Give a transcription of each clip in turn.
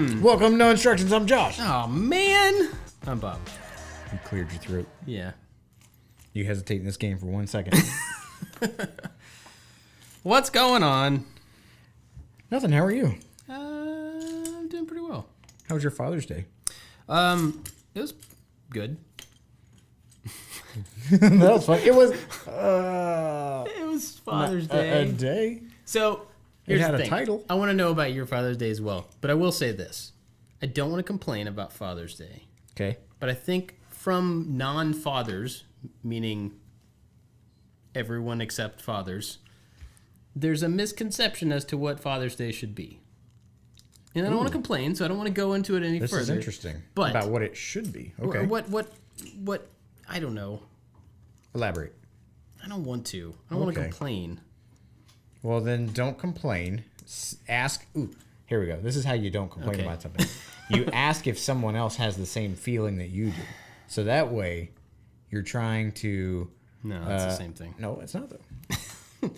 Welcome to No Instructions. I'm Josh. Oh, man. I'm Bob. You cleared your throat. Yeah. You hesitate in this game for 1 second. What's going on? Nothing. How are you? I'm doing pretty well. How was your Father's Day? It was good. That was fun. It was Father's Day. A day? So, here's It had the a thing. title. I want to know about your Father's Day as well. But I will say this. I don't want to complain about Father's Day. Okay. But I think from non-fathers, meaning everyone except fathers, there's a misconception as to what Father's Day should be. And I don't want to complain, so I don't want to go into it any further. This is interesting. But about what it should be. Okay. Or what, I don't know. Elaborate. I don't want to. I don't want to complain. Well, then don't complain. Ask. Ooh, here we go. This is how you don't complain about something. You ask if someone else has the same feeling that you do. So that way, you're trying to... No, it's the same thing. No, it's not, though.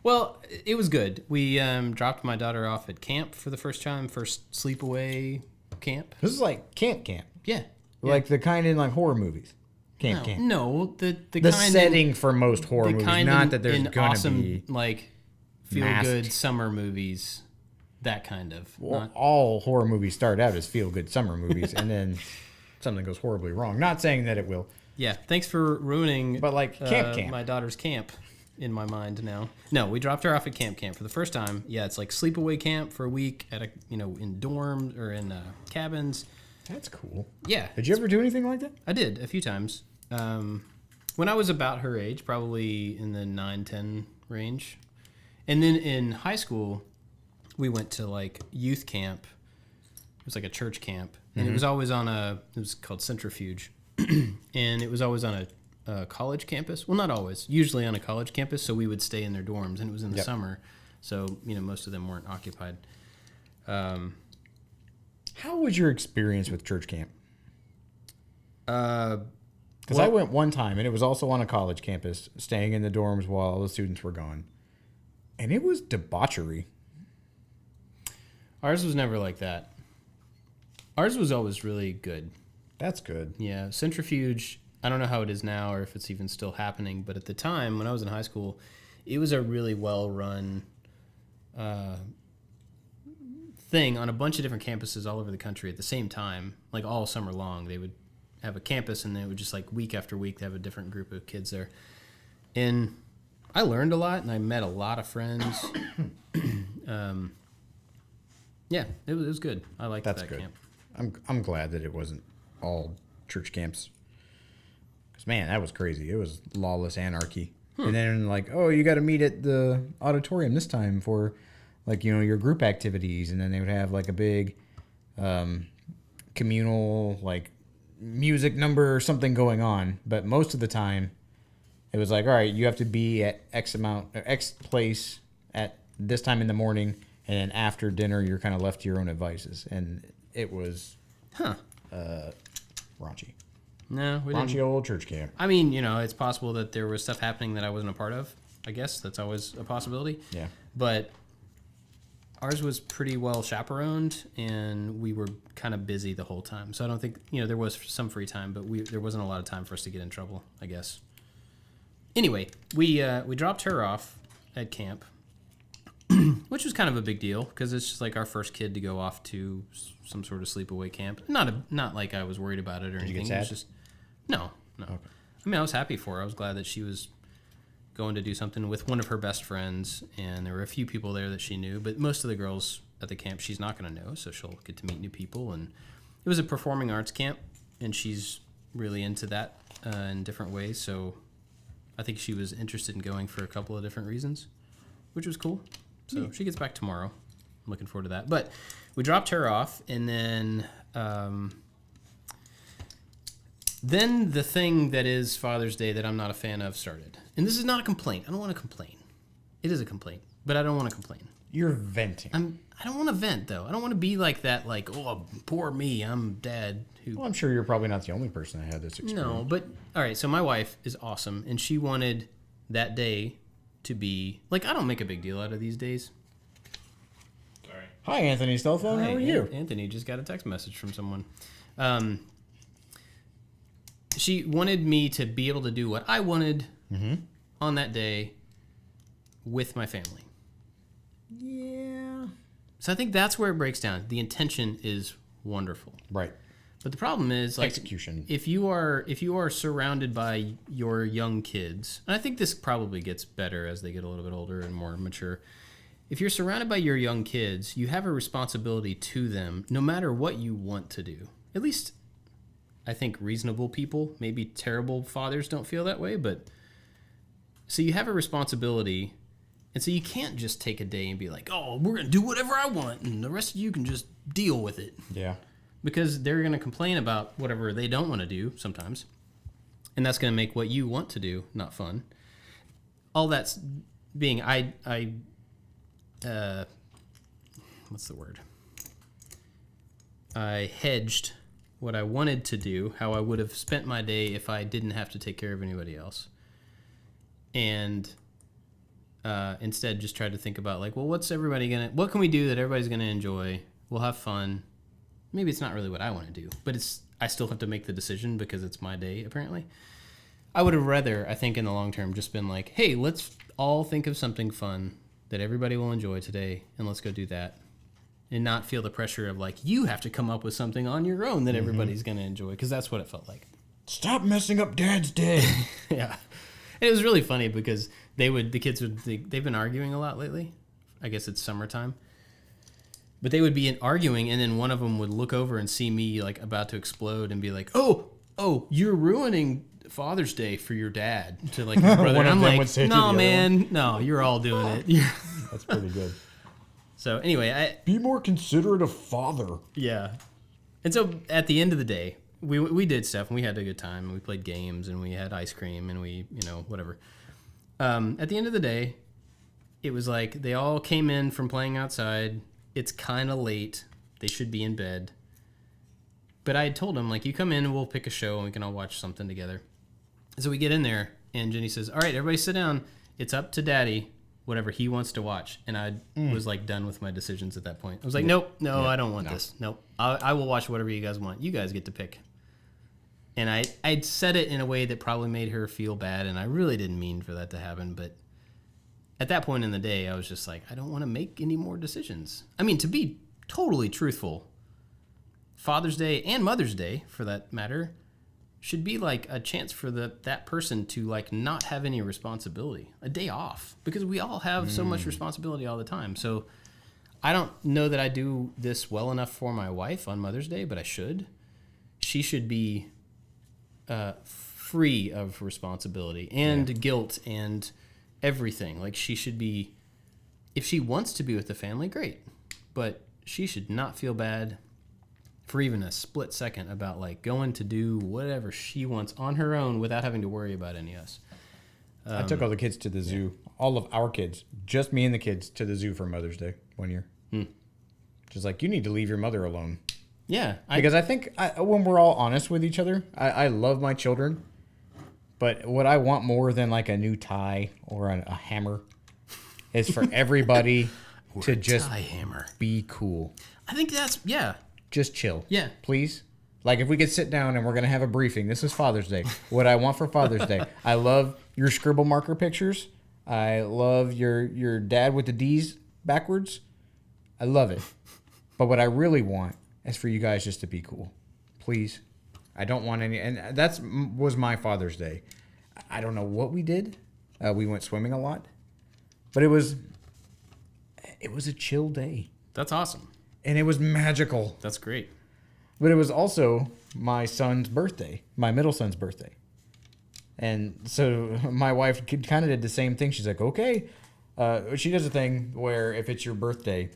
Well, it was good. We dropped my daughter off at camp for the first time, first sleepaway camp. This is like camp. Yeah. Like the kind in like horror movies. Camp. No, the The kind setting for most horror movies. Not that there's going to be... like, feel-good summer movies. That kind of. Well, all horror movies start out as feel-good summer movies, and then something goes horribly wrong. Not saying that it will. Yeah, thanks for ruining but like camp. My daughter's camp in my mind now. No, we dropped her off at camp for the first time. Yeah, it's like sleepaway camp for a week at in dorms or in cabins. That's cool. Yeah. Did you ever do anything like that? I did a few times. When I was about her age, probably in the 9-10 range. And then in high school, we went to like youth camp. It was like a church camp. And it was always on it was called Centrifuge. And it was always on a college campus. Well, not always. Usually on a college campus. So we would stay in their dorms. And it was in the summer. So, most of them weren't occupied. How was your experience with church camp? Because I went one time, and it was also on a college campus, staying in the dorms while all the students were gone. And it was debauchery. Ours was never like that. Ours was always really good. That's good. Yeah, Centrifuge, I don't know how it is now or if it's even still happening, but at the time when I was in high school, it was a really well-run thing on a bunch of different campuses all over the country at the same time, like all summer long. They would have a campus, and they would just like week after week they have a different group of kids there. And I learned a lot, and I met a lot of friends. Yeah, it was good. I liked that good. camp. I'm glad that it wasn't all church camps. Because, man, that was crazy. It was lawless anarchy. And then, like, oh, you got to meet at the auditorium this time for, like, your group activities. And then they would have, like, a big communal, like, music number or something going on. But most of the time, it was like, all right, you have to be at X place at this time in the morning. And then after dinner, you're kind of left to your own devices. And it was raunchy. No, we Raunchy didn't. old church camp. I mean, it's possible that there was stuff happening that I wasn't a part of. I guess that's always a possibility. Yeah. But ours was pretty well chaperoned, and we were kind of busy the whole time. So I don't think, there was some free time, but there wasn't a lot of time for us to get in trouble, I guess. Anyway, we dropped her off at camp. Which was kind of a big deal because it's just like our first kid to go off to some sort of sleepaway camp. Not like I was worried about it or anything. You get sad? It was just no. Okay. I mean, I was happy for her. I was glad that she was going to do something with one of her best friends, and there were a few people there that she knew. But most of the girls at the camp she's not going to know, so she'll get to meet new people. And it was a performing arts camp, and she's really into that in different ways. So I think she was interested in going for a couple of different reasons, which was cool. So she gets back tomorrow. I'm looking forward to that. But we dropped her off, and then the thing that is Father's Day that I'm not a fan of started. And this is not a complaint. I don't want to complain. It is a complaint, but I don't want to complain. You're venting. I don't want to vent, though. I don't want to be like that, like, oh, poor me, I'm dad. Well, I'm sure you're probably not the only person that had this experience. No, but, all right, so my wife is awesome, and she wanted that day to be, like, I don't make a big deal out of these days. Sorry. Hi, Anthony's cell phone. Hi, How are you? Anthony just got a text message from someone. She wanted me to be able to do what I wanted on that day with my family. Yeah. So I think that's where it breaks down. The intention is wonderful. Right. But the problem is, like, execution. If you are surrounded by your young kids, and I think this probably gets better as they get a little bit older and more mature. If you're surrounded by your young kids, you have a responsibility to them, no matter what you want to do. At least, I think reasonable people, maybe terrible fathers, don't feel that way. But so you have a responsibility, and so you can't just take a day and be like, "Oh, we're gonna do whatever I want, and the rest of you can just deal with it." Yeah. Because they're going to complain about whatever they don't want to do sometimes. And that's going to make what you want to do not fun. All that's being, what's the word? I hedged what I wanted to do, how I would have spent my day if I didn't have to take care of anybody else. And instead just tried to think about, like, well, what can we do that everybody's going to enjoy? We'll have fun. Maybe it's not really what I want to do, but I still have to make the decision because it's my day, apparently. I would have rather, I think, in the long term, just been like, hey, let's all think of something fun that everybody will enjoy today, and let's go do that. And not feel the pressure of, like, you have to come up with something on your own that everybody's going to enjoy, because that's what it felt like. Stop messing up Dad's day. Yeah. And it was really funny because they've been arguing a lot lately. I guess it's summertime. But they would be arguing, and then one of them would look over and see me, like, about to explode and be like, oh, you're ruining Father's Day for your dad, to, like, his brother. And I'm like, no, man, no, you're all doing it. That's pretty good. So anyway, be more considerate of father. Yeah. And so at the end of the day, we did stuff, and we had a good time, and we played games, and we had ice cream, and we, whatever. At the end of the day, it was like they all came in from playing outside. It's kind of late. They should be in bed. But I had told them, like, you come in and we'll pick a show and we can all watch something together. So we get in there and Jenny says, all right, everybody sit down. It's up to Daddy, whatever he wants to watch. And I was, like, done with my decisions at that point. I was like, nope, I don't want this. Nope. I will watch whatever you guys want. You guys get to pick. And I'd said it in a way that probably made her feel bad, and I really didn't mean for that to happen, but at that point in the day, I was just like, I don't want to make any more decisions. I mean, to be totally truthful, Father's Day and Mother's Day, for that matter, should be like a chance for that person to, like, not have any responsibility, a day off, because we all have so much responsibility all the time. So I don't know that I do this well enough for my wife on Mother's Day, but I should. She should be free of responsibility and guilt and everything. Like, she should be, if she wants to be with the family, great, but she should not feel bad for even a split second about, like, going to do whatever she wants on her own without having to worry about any of us. I took all the kids to the zoo, all of our kids, just me and the kids, to the zoo for Mother's Day one year. Just like, you need to leave your mother alone. Yeah. Because I think when we're all honest with each other, I love my children. But what I want more than, like, a new tie or a hammer is for everybody to just be cool. I think that's, Just chill. Yeah. Please. Like, if we could sit down and we're going to have a briefing. This is Father's Day. What I want for Father's Day. I love your scribble marker pictures. I love your dad with the D's backwards. I love it. But what I really want is for you guys just to be cool. Please. I don't want any, and that was my Father's Day. I don't know what we did. We went swimming a lot, but it was a chill day. That's awesome. And it was magical. That's great. But it was also my son's birthday, my middle son's birthday. And so my wife kind of did the same thing. She's like, okay. She does a thing where if it's your birthday,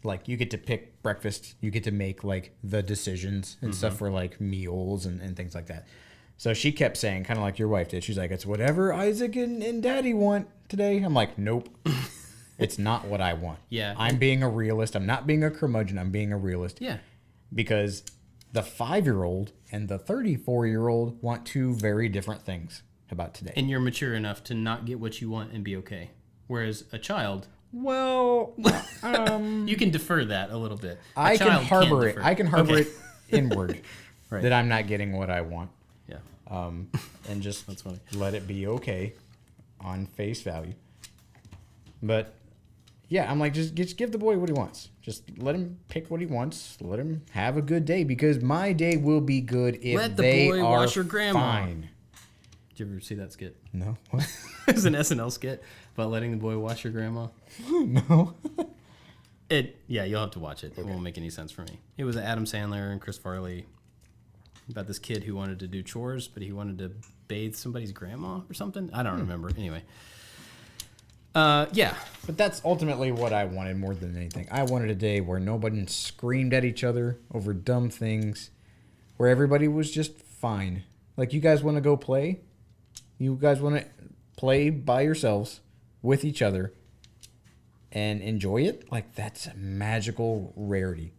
like, you get to pick breakfast, you get to make, like, the decisions and stuff for, like, meals and things like that. So she kept saying, kind of like your wife did, she's like, it's whatever Isaac and Daddy want today. I'm like, nope. It's not what I want. Yeah. I'm being a realist. I'm not being a curmudgeon. I'm being a realist. Yeah. Because the 5-year-old and the 34-year-old want two very different things about today. And you're mature enough to not get what you want and be okay. Whereas a child Well, You can defer that a little bit. I can harbor it. Defer. I can harbor it inward Right. that I'm not getting what I want. Yeah. And just That's funny. let it be okay on face value. But yeah, I'm like, just give the boy what he wants. Just let him pick what he wants. Let him have a good day, because my day will be good if Let the they boy are wash your grandma. fine. Did you ever see that skit? No. What? It was an SNL skit about letting the boy wash your grandma. No. Yeah, you'll have to watch it. It won't make any sense for me. It was Adam Sandler and Chris Farley about this kid who wanted to do chores, but he wanted to bathe somebody's grandma or something. I don't remember. Anyway. Yeah. But that's ultimately what I wanted more than anything. I wanted a day where nobody screamed at each other over dumb things, where everybody was just fine. Like, you guys want to go play? You guys want to play by yourselves with each other and enjoy it? Like, that's a magical rarity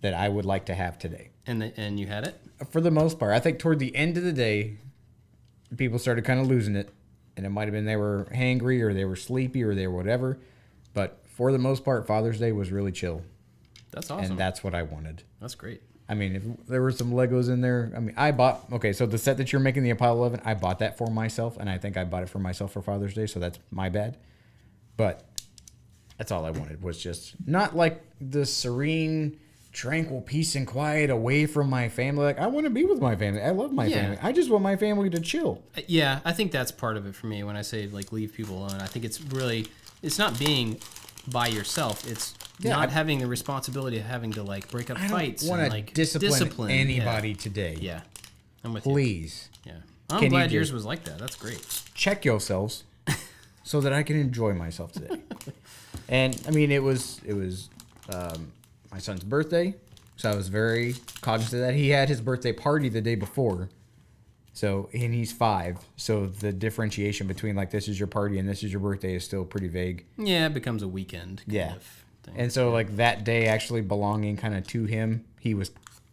that I would like to have today. And you had it? For the most part. I think toward the end of the day, people started kind of losing it. And it might have been they were hangry or they were sleepy or they were whatever. But for the most part, Father's Day was really chill. That's awesome. And that's what I wanted. That's great. I mean, if there were some Legos in there, I mean, I bought, okay, so the set that you're making, the Apollo 11, I bought that for myself, and I think I bought it for myself for Father's Day, so that's my bad. But that's all I wanted, was just not like the serene, tranquil peace and quiet away from my family. Like, I want to be with my family. I love my family. I just want my family to chill. Yeah, I think that's part of it for me when I say, like, leave people alone. I think it's really, it's not being by yourself. It's not having the responsibility of having to, like, break up fights. I don't want to like, discipline anybody today. Yeah, I'm with you. Please. Yeah, I'm glad yours was like that. That's great. Check yourselves so that I can enjoy myself today. And I mean, it was my son's birthday, so I was very cognizant of that. He had his birthday party the day before, so, and he's 5, so the differentiation between, like, this is your party and this is your birthday is still pretty vague. Yeah, it becomes a weekend kind of thing. And so, like, that day actually belonging kind of to him, he was,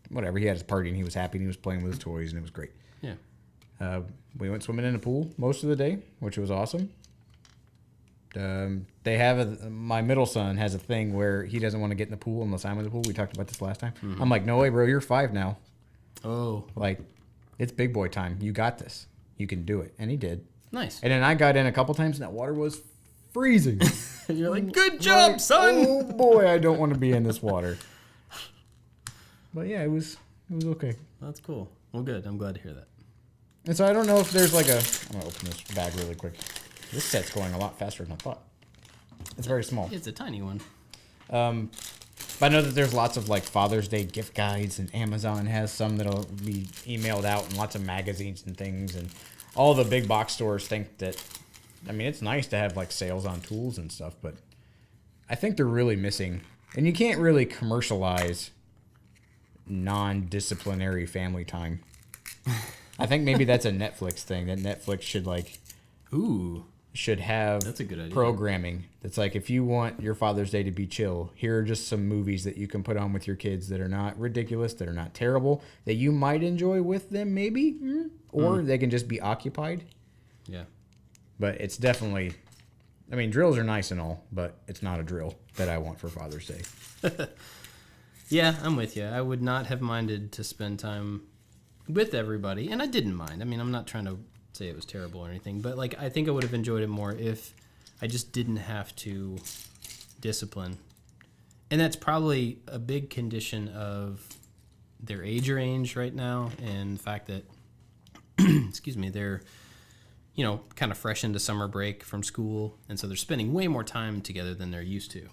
whatever, he had his party and he was happy and he was playing with his toys and it was great. Yeah. We went swimming in the pool most of the day, which was awesome. They have my middle son has a thing where he doesn't want to get in the pool unless I'm in the pool. We talked about this last time. Mm-hmm. I'm like, no way, bro, you're 5 now. Oh. Like, it's big boy time. You got this. You can do it. And he did. Nice. And then I got in a couple times and that water was freezing. And you're like, good job, like, son. Oh boy, I don't want to be in this water. But yeah, it was okay. That's cool. Well, good. I'm glad to hear that. And so I don't know if there's like I'm going to open this bag really quick. This set's going a lot faster than I thought. It's very small. It's a tiny one. But I know that there's lots of like Father's Day gift guides, and Amazon has some that'll be emailed out, and lots of magazines and things, and all the big box stores think that, I mean, it's nice to have like sales on tools and stuff, but I think they're really missing, and you can't really commercialize non-disciplinary family time. I think maybe that's a Netflix thing, that Netflix should have that's a good idea. Programming that's like, if you want your Father's Day to be chill, here are just some movies that you can put on with your kids that are not ridiculous, that are not terrible, that you might enjoy with them maybe, or they can just be occupied. Yeah. But it's definitely, I mean, drills are nice and all, but it's not a drill that I want for Father's Day. Yeah, I'm with you. I would not have minded to spend time with everybody, and I didn't mind. I mean, I'm not trying to say it was terrible or anything, but like, I think I would have enjoyed it more if I just didn't have to discipline. And that's probably a big condition of their age range right now, and the fact that excuse me, they're, you know, kind of fresh into summer break from school, and so they're spending way more time together than they're used to.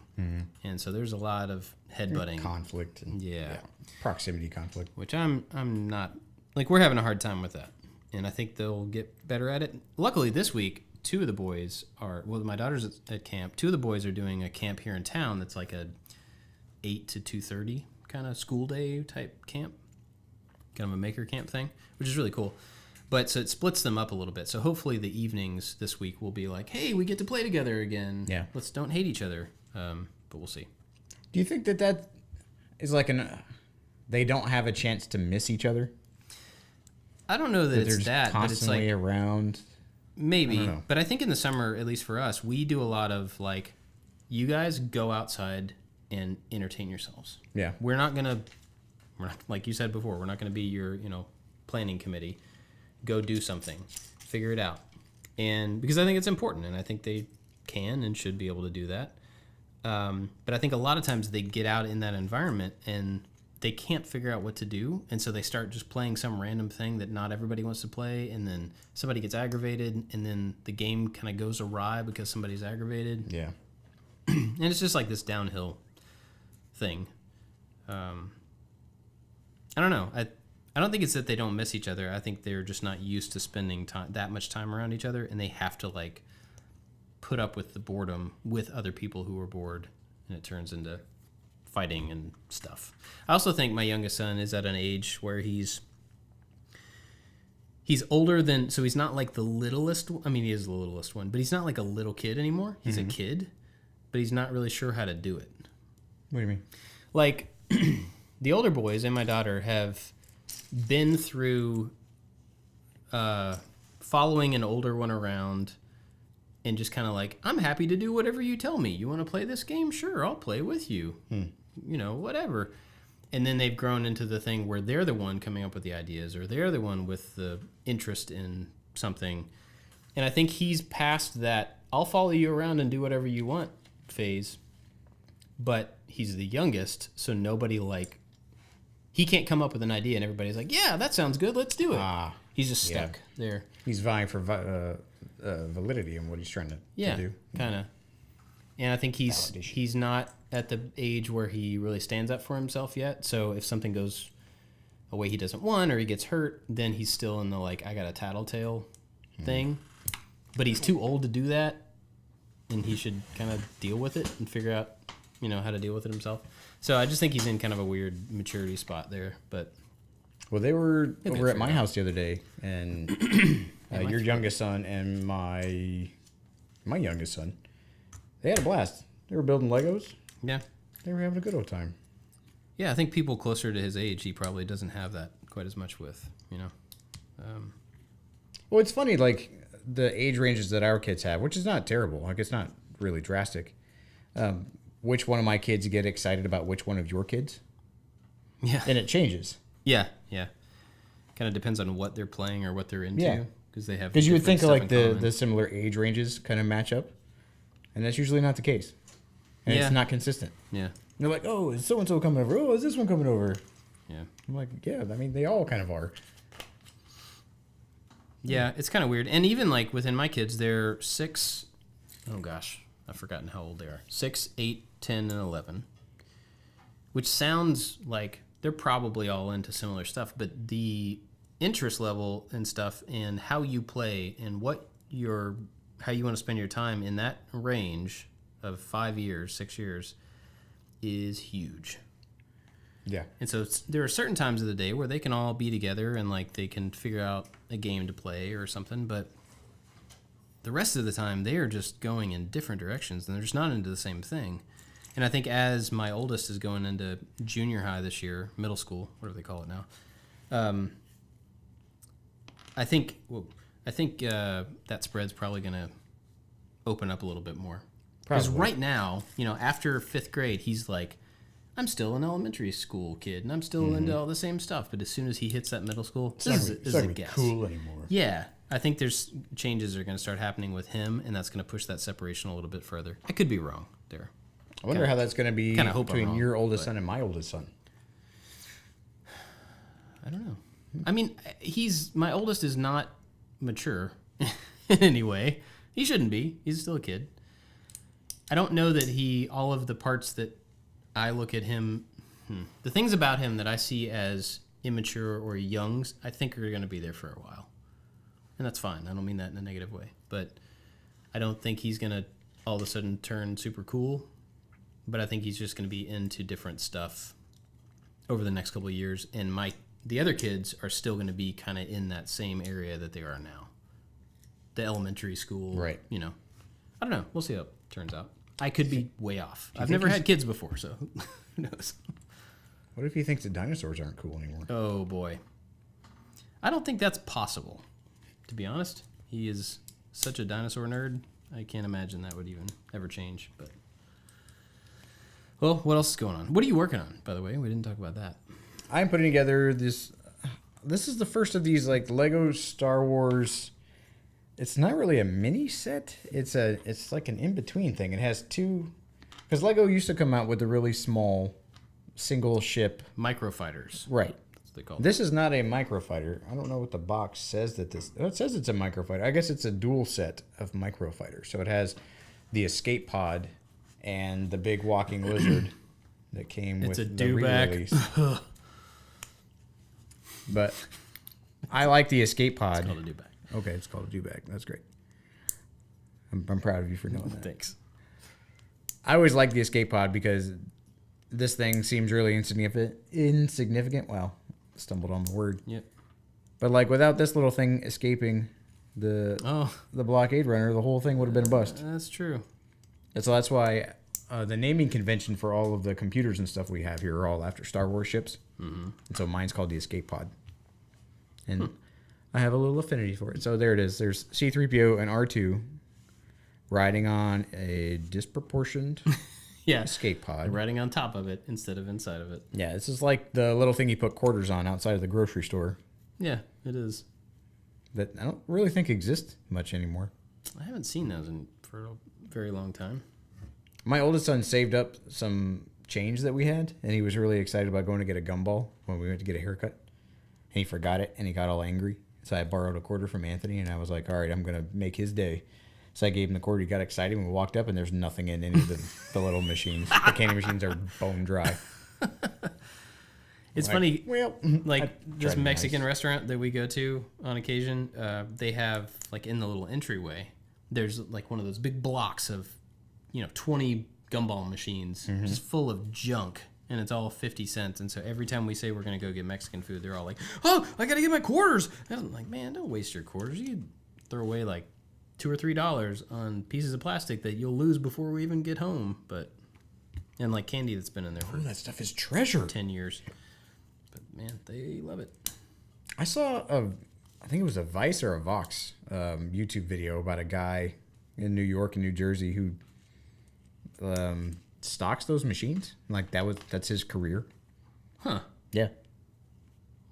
And so there's a lot of headbutting, conflict, and proximity conflict, which I'm not, like, we're having a hard time with that. And I think they'll get better at it. Luckily, this week, 2 of the boys are, well, my daughter's at camp. 2 of the boys are doing a camp here in town that's like a 8 to 2:30 kind of school day type camp, kind of a maker camp thing, which is really cool. But so it splits them up a little bit. So hopefully the evenings this week will be like, hey, we get to play together again. Yeah. Let's don't hate each other. But we'll see. Do you think that is like they don't have a chance to miss each other? I don't know that they're it's just that, but it's like around. maybe. But I think in the summer, at least for us, we do a lot of like, you guys go outside and entertain yourselves. Yeah. We're not like you said before, we're not gonna be your, planning committee. Go do something. Figure it out. And because I think it's important, and I think they can and should be able to do that. But I think a lot of times they get out in that environment and they can't figure out what to do, and so they start just playing some random thing that not everybody wants to play, and then somebody gets aggravated, and then the game kind of goes awry because somebody's aggravated. Yeah. And it's just like this downhill thing. I don't know. I don't think it's that they don't miss each other. I think they're just not used to spending that much time around each other, and they have to like put up with the boredom with other people who are bored, and it turns into fighting and stuff. I also think my youngest son is at an age where he's older than, so he's not like the littlest. I mean, he is the littlest one, but he's not like a little kid anymore. He's a kid, but he's not really sure how to do it. What do you mean? Like the older boys and my daughter have been through following an older one around and just kind of like, I'm happy to do whatever you tell me. You want to play this game? Sure, I'll play with you. Whatever. And then they've grown into the thing where they're the one coming up with the ideas, or they're the one with the interest in something. And I think he's past that I'll follow you around and do whatever you want phase. But he's the youngest, so nobody he can't come up with an idea and everybody's like, yeah, that sounds good, let's do it. He's just stuck there. He's vying for validity in what he's trying to do. Kind of. And I think he's not at the age where he really stands up for himself yet. So if something goes a way he doesn't want, or he gets hurt, then he's still in the I got a tattletale thing. But he's too old to do that, and he should kind of deal with it and figure out, how to deal with it himself. So I just think he's in kind of a weird maturity spot there. But well, they were over at my house the other day, and your youngest son and my youngest son, they had a blast. They were building Legos. Yeah. They were having a good old time. Yeah, I think people closer to his age, he probably doesn't have that quite as much with, Well, it's funny, the age ranges that our kids have, which is not terrible. It's not really drastic. Which one of my kids get excited about which one of your kids? Yeah. And it changes. Yeah. Kind of depends on what they're playing or what they're into. Yeah. Because you would think the similar age ranges kind of match up, and that's usually not the case. And it's not consistent. Yeah. And they're like, oh, is so-and-so coming over? Oh, is this one coming over? Yeah. I'm like, yeah, I mean, they all kind of are. Yeah, it's kind of weird. And even within my kids, they're 6, oh gosh, I've forgotten how old they are. 6, 8, 10, and 11. Which sounds like they're probably all into similar stuff, but the interest level and stuff and how you play and how you want to spend your time in that range of 5 years, 6 years is huge. Yeah. And so there are certain times of the day where they can all be together and they can figure out a game to play or something, but the rest of the time they are just going in different directions and they're just not into the same thing. And I think as my oldest is going into junior high this year, middle school, whatever they call it now, I think that spread's probably going to open up a little bit more. Because right now, after 5th grade, he's like, I'm still an elementary school kid, and I'm still into all the same stuff. But as soon as he hits that middle school, this is a guess. Cool anymore. Yeah, I think there's changes are going to start happening with him, and that's going to push that separation a little bit further. I could be wrong there. I wonder how that's going to be between your oldest son and my oldest son. I don't know. I mean, my oldest is not mature in any way. He shouldn't be. He's still a kid. I don't know that all of the parts that I look at him, the things about him that I see as immature or young, I think are going to be there for a while. And that's fine. I don't mean that in a negative way. But I don't think he's going to all of a sudden turn super cool. But I think he's just going to be into different stuff over the next couple of years. And the other kids are still going to be kind of in that same area that they are now. The elementary school. Right. I don't know. We'll see how it turns out. I could be way off. I've never had kids before, so who knows? What if he thinks the dinosaurs aren't cool anymore? Oh, boy. I don't think that's possible, to be honest. He is such a dinosaur nerd. I can't imagine that would even ever change. But Well, what else is going on? What are you working on, by the way? We didn't talk about that. I'm putting together this. This is the first of these like Lego Star Wars. It's not really a mini set. It's like an in between thing. It has two, because Lego used to come out with a really small, single ship Microfighters. Right. That's what they call This is not a microfighter. I don't know what the box says that this. Oh, it says it's a microfighter. I guess it's a dual set of microfighters. So it has the escape pod and the big walking lizard that came with a the Dewback. re-release. But I like the escape pod. It's called a Dewback. Okay, it's called a Dewback. That's great. I'm proud of you for knowing that. Thanks. I always like the escape pod because this thing seems really insignificant. Wow, stumbled on the word. Yep. But like without this little thing escaping the blockade runner, the whole thing would have been a bust. That's true. And so that's why the naming convention for all of the computers and stuff we have here are all after Star Wars ships. Mm-hmm. And so mine's called the escape pod. And I have a little affinity for it. So there it is. There's C-3PO and R2 riding on a disproportioned escape pod. Riding on top of it instead of inside of it. Yeah, this is like the little thing you put quarters on outside of the grocery store. Yeah, it is. That I don't really think exists much anymore. I haven't seen those for a very long time. My oldest son saved up some change that we had, and he was really excited about going to get a gumball when we went to get a haircut. And he forgot it, and he got all angry. So I borrowed a quarter from Anthony, and I was like, all right, I'm going to make his day. So I gave him the quarter. He got excited. When we walked up, and there's nothing in any of the little machines. The candy machines are bone dry. It's funny, well, like this Mexican restaurant that we go to on occasion, they have, like, in the little entryway, there's, like, one of those big blocks of, 20 gumball machines just full of junk, and it's all 50 cents. And so every time we say we're going to go get Mexican food, they're all like, oh, I got to get my quarters. And I'm like, man, don't waste your quarters. You could throw away, like, $2 or $3 on pieces of plastic that you'll lose before we even get home. And, like, candy that's been in there for that stuff is treasure. 10 years. But, man, they love it. I saw I think it was a Vice or a Vox YouTube video about a guy in New York and New Jersey who stocks those machines. Like that's his career. Huh. Yeah.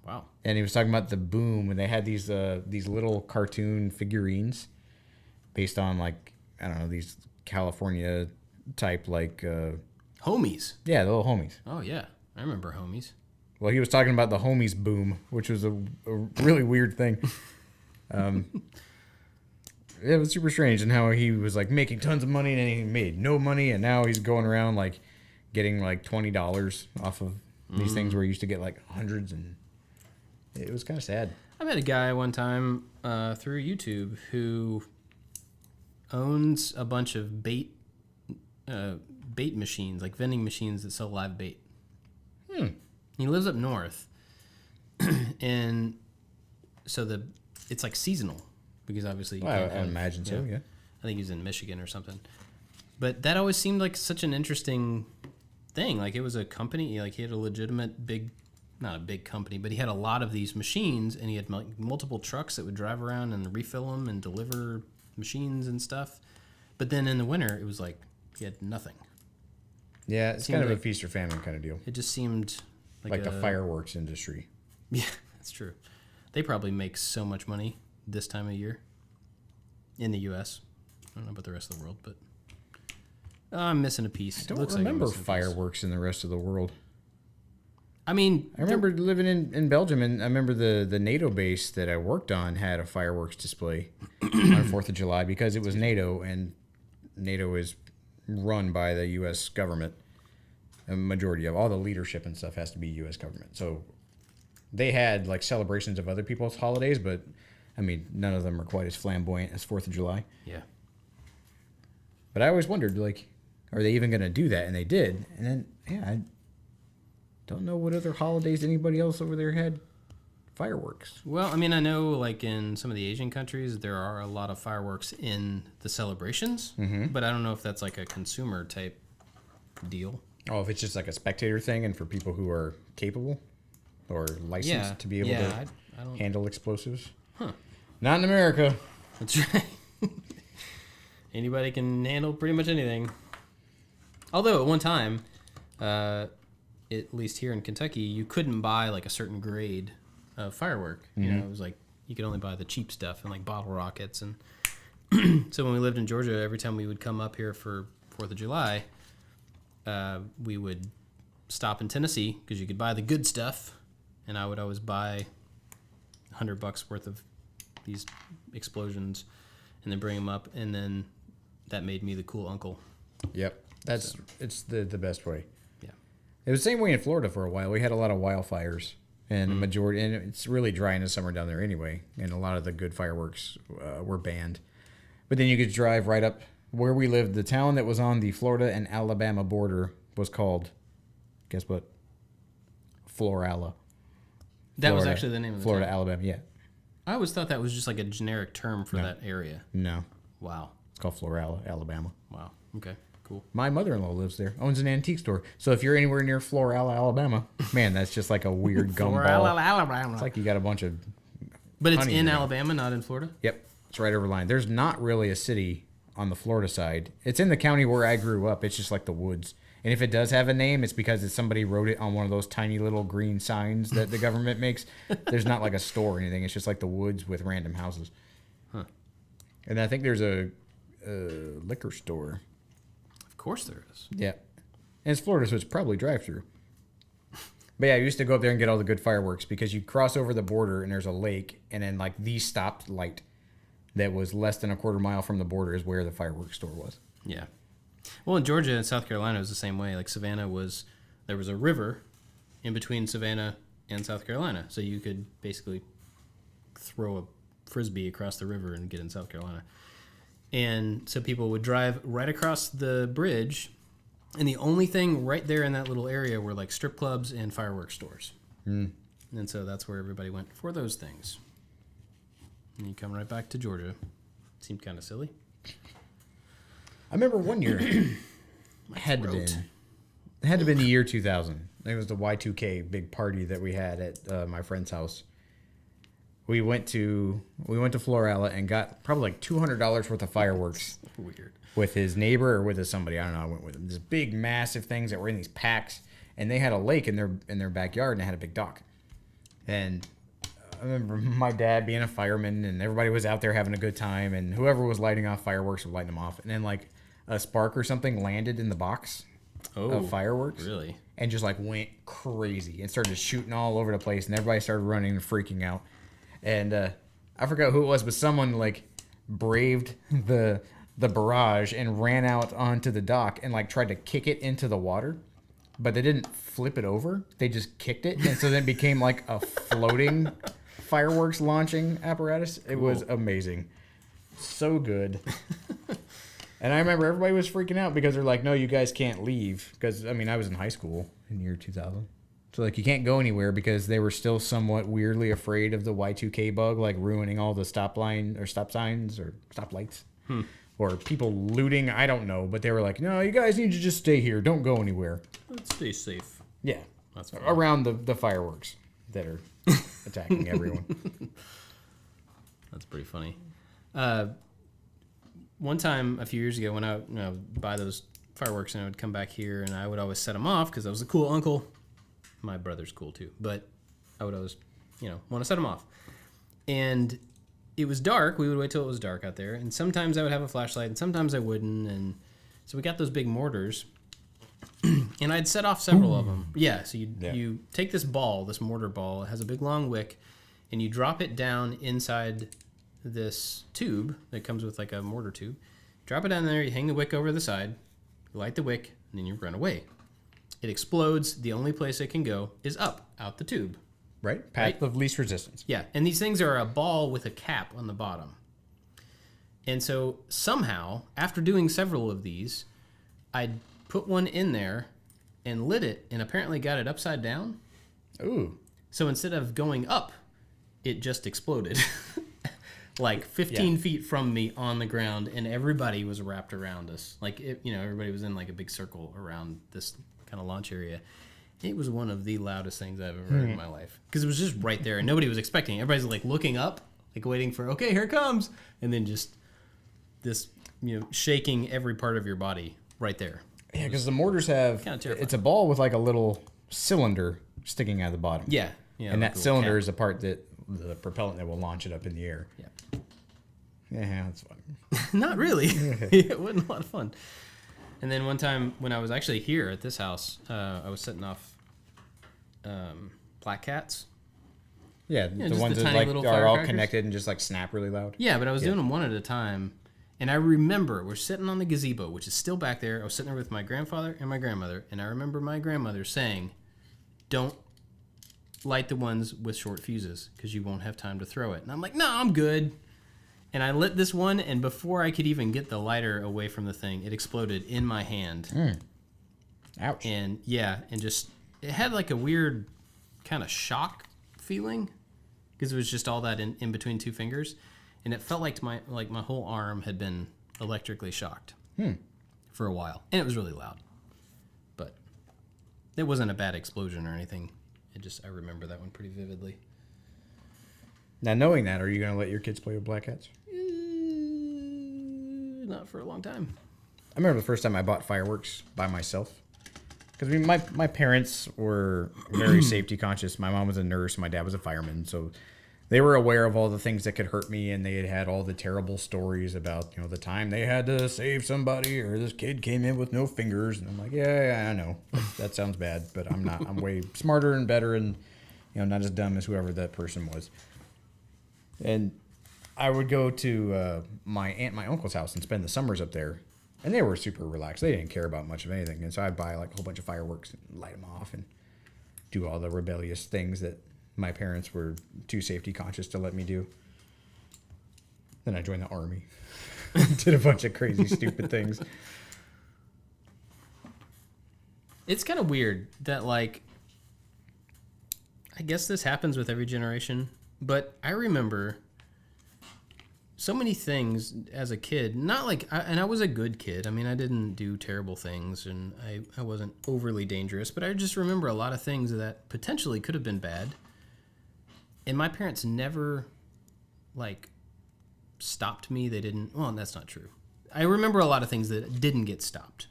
Wow. And he was talking about the boom when they had these little cartoon figurines based on, like, I don't know, these California type, like Homies. Yeah, the little homies. Oh yeah, I remember Homies. Well, he was talking about the homies boom, which was a really weird thing. It was super strange, and how he was like making tons of money and then he made no money, and now he's going around like getting like $20 off of these things where he used to get like hundreds, and it was kind of sad. I met a guy one time through YouTube who owns a bunch of bait machines, like vending machines that sell live bait. He lives up north, and so it's like seasonal. Because obviously you can't I imagine so, yeah. I think he's in Michigan or something. But that always seemed like such an interesting thing. Like, it was a company, like, he had a legitimate not a big company, but he had a lot of these machines, and he had multiple trucks that would drive around and refill them and deliver machines and stuff. But then in the winter, it was like he had nothing. Yeah, it's kind of a feast or famine kind of deal. It just seemed like the fireworks industry. Yeah, that's true. They probably make so much money this time of year in the U.S. I don't know about the rest of the world, but I'm missing a piece. I don't remember fireworks in the rest of the world. I mean, I remember living in Belgium, and I remember the NATO base that I worked on had a fireworks display on 4th of July because it was NATO, and NATO is run by the U.S. government. A majority of all the leadership and stuff has to be U.S. government. So they had like celebrations of other people's holidays, but I mean, none of them are quite as flamboyant as 4th of July. Yeah. But I always wondered, like, are they even going to do that? And they did. And then, yeah, I don't know what other holidays anybody else over there had fireworks. Well, I mean, I know, like, in some of the Asian countries, there are a lot of fireworks in the celebrations. Mm-hmm. But I don't know if that's, like, a consumer type deal. Oh, if it's just, like, a spectator thing and for people who are capable or licensed to be able to handle explosives. Huh. Not in America. That's right. Anybody can handle pretty much anything. Although at one time, at least here in Kentucky, you couldn't buy like a certain grade of firework. You know, it was like you could only buy the cheap stuff and like bottle rockets. And so when we lived in Georgia, every time we would come up here for 4th of July, we would stop in Tennessee because you could buy the good stuff. And I would always buy $100 worth of these explosions and then bring them up. And then that made me the cool uncle. Yep. It's the best way. Yeah. It was the same way in Florida for a while. We had a lot of wildfires, and the majority, and it's really dry in the summer down there anyway, and a lot of the good fireworks were banned. But then you could drive right up where we lived. The town that was on the Florida and Alabama border was called, guess what? Florala. That was actually the name of the Florida, town. Alabama, yeah. I always thought that was just like a generic term for that area. No. Wow. It's called Florala, Alabama. Wow. Okay. Cool. My mother-in-law lives there, owns an antique store. So if you're anywhere near Florala, Alabama, man, that's just like a weird gumball. Alabama. It's like you got a bunch of... But it's honey in there. Alabama, not in Florida? Yep, it's right over the line. There's not really a city on the Florida side. It's in the county where I grew up. It's just like the woods. And if it does have a name, it's because somebody wrote it on one of those tiny little green signs that the government makes. There's not like a store or anything. It's just like the woods with random houses. Huh. And I think there's a liquor store. Of course there is. Yeah. And it's Florida, so it's probably drive-through. But yeah, I used to go up there and get all the good fireworks because you cross over the border and there's a lake, and then like the stopped light that was less than a quarter mile from the border is where the fireworks store was. Yeah. Well, in Georgia and South Carolina, it was the same way. Like Savannah there was a river in between Savannah and South Carolina. So you could basically throw a Frisbee across the river and get in South Carolina. And so people would drive right across the bridge, and the only thing right there in that little area were like strip clubs and fireworks stores. And so that's where everybody went for those things. And you come right back to Georgia. Seemed kind of silly. I remember one year, it had to have been the year 2000. It was the Y2K big party that we had at my friend's house. We went to Florala and got probably like $200 worth of fireworks. Weird. With his neighbor or with somebody, I don't know. I went with him. These big, massive things that were in these packs, and they had a lake in their backyard, and it had a big dock. And I remember my dad being a fireman, and everybody was out there having a good time, and whoever was lighting off fireworks was lighting them off, and then like a spark or something landed in the box of fireworks. Really? And just like went crazy and started shooting all over the place, and everybody started running and freaking out. And I forgot who it was, but someone like braved the barrage and ran out onto the dock and like tried to kick it into the water, but they didn't flip it over. They just kicked it, and so then it became like a floating fireworks launching apparatus. It was amazing. So good. And I remember everybody was freaking out because they're like, no, you guys can't leave. Because, I mean, I was in high school in the year 2000. So, like, you can't go anywhere because they were still somewhat weirdly afraid of the Y2K bug, like ruining all the stop signs or stop lights. Or people looting. I don't know. But they were like, no, you guys need to just stay here. Don't go anywhere. Let's stay safe. Yeah. That's fine. Around the fireworks that are attacking everyone. That's pretty funny. One time a few years ago when I would buy those fireworks and I would come back here and I would always set them off because I was a cool uncle. My brother's cool too, but I would always, want to set them off. And it was dark. We would wait till it was dark out there. And sometimes I would have a flashlight and sometimes I wouldn't. And so we got those big mortars and I'd set off several of them. Yeah. So you take this mortar ball, it has a big long wick, and you drop it down inside this tube that comes with like a mortar tube. Drop it down there, you hang the wick over the side, you light the wick, and then you run away. It explodes. The only place it can go is up, out the tube. Right? Path of least resistance. Yeah, and these things are a ball with a cap on the bottom. And so somehow, after doing several of these, I'd put one in there and lit it and apparently got it upside down. Ooh. So instead of going up, it just exploded. Like 15 feet from me on the ground, and everybody was wrapped around us. Like, everybody was in like a big circle around this kind of launch area. It was one of the loudest things I've ever heard in my life because it was just right there, and nobody was expecting it. Everybody's like looking up, like waiting for, okay, here it comes, and then just this, shaking every part of your body right there. Yeah, because the mortars have, Kinda terrifying. it's a ball with like a little cylinder sticking out of the bottom. Yeah. Yeah. And like that a cylinder little is the part that, the propellant that will launch it up in the air. cap. Yeah, that's fun. Yeah. Not really. It wasn't a lot of fun. And then one time when I was actually here at this house, I was setting off black cats. Yeah, just the the ones that tiny like little are all firecrackers. connected and just like snap really loud. Yeah, but I was doing them one at a time. And I remember we're sitting on the gazebo, which is still back there. I was sitting there with my grandfather and my grandmother. And I remember my grandmother saying, don't light the ones with short fuses because you won't have time to throw it. And I'm like, no, I'm good. And I lit this one, and before I could even get the lighter away from the thing, it exploded in my hand. Ouch. And yeah, and just, it had like a weird kind of shock feeling because it was just all that in between two fingers. And it felt like my whole arm had been electrically shocked for a while. And it was really loud. But it wasn't a bad explosion or anything. I remember that one pretty vividly. Now, knowing that, are you going to let your kids play with black cats? Not for a long time. I remember the first time I bought fireworks by myself. Because I mean, my parents were very safety conscious. My mom was a nurse. My dad was a fireman. So they were aware of all the things that could hurt me. And they had had all the terrible stories about, the time they had to save somebody or this kid came in with no fingers. And I'm like, yeah, I know. That sounds bad. But I'm not. I'm way smarter and better and, not as dumb as whoever that person was. And I would go to my aunt and my uncle's house and spend the summers up there. And they were super relaxed. They didn't care about much of anything. And so I'd buy like a whole bunch of fireworks and light them off and do all the rebellious things that my parents were too safety conscious to let me do. Then I joined the army. Did a bunch of crazy, stupid things. It's kind of weird that, like, I guess this happens with every generation, but I remember so many things as a kid. Not like, and I was a good kid. I mean, I didn't do terrible things, and I wasn't overly dangerous, but I just remember a lot of things that potentially could have been bad. And my parents never, like, stopped me. They didn't, well, that's not true. I remember a lot of things that didn't get stopped.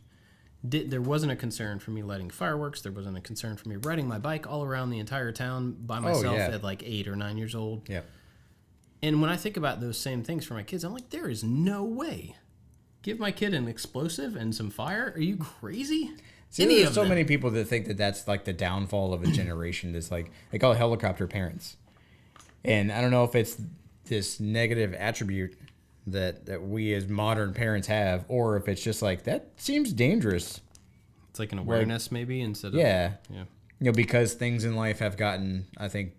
There wasn't a concern for me lighting fireworks. There wasn't a concern for me riding my bike all around the entire town by myself at like 8 or 9 years old. Yeah. And when I think about those same things for my kids, I'm like, there is no way. Give my kid an explosive and some fire? Are you crazy? See, there's so many people that think that that's like the downfall of a generation. That's like, they call it helicopter parents. And I don't know if it's this negative attribute that we as modern parents have, or if it's just like, that seems dangerous. It's like an awareness maybe instead of... Yeah. Yeah. Because things in life have gotten, I think,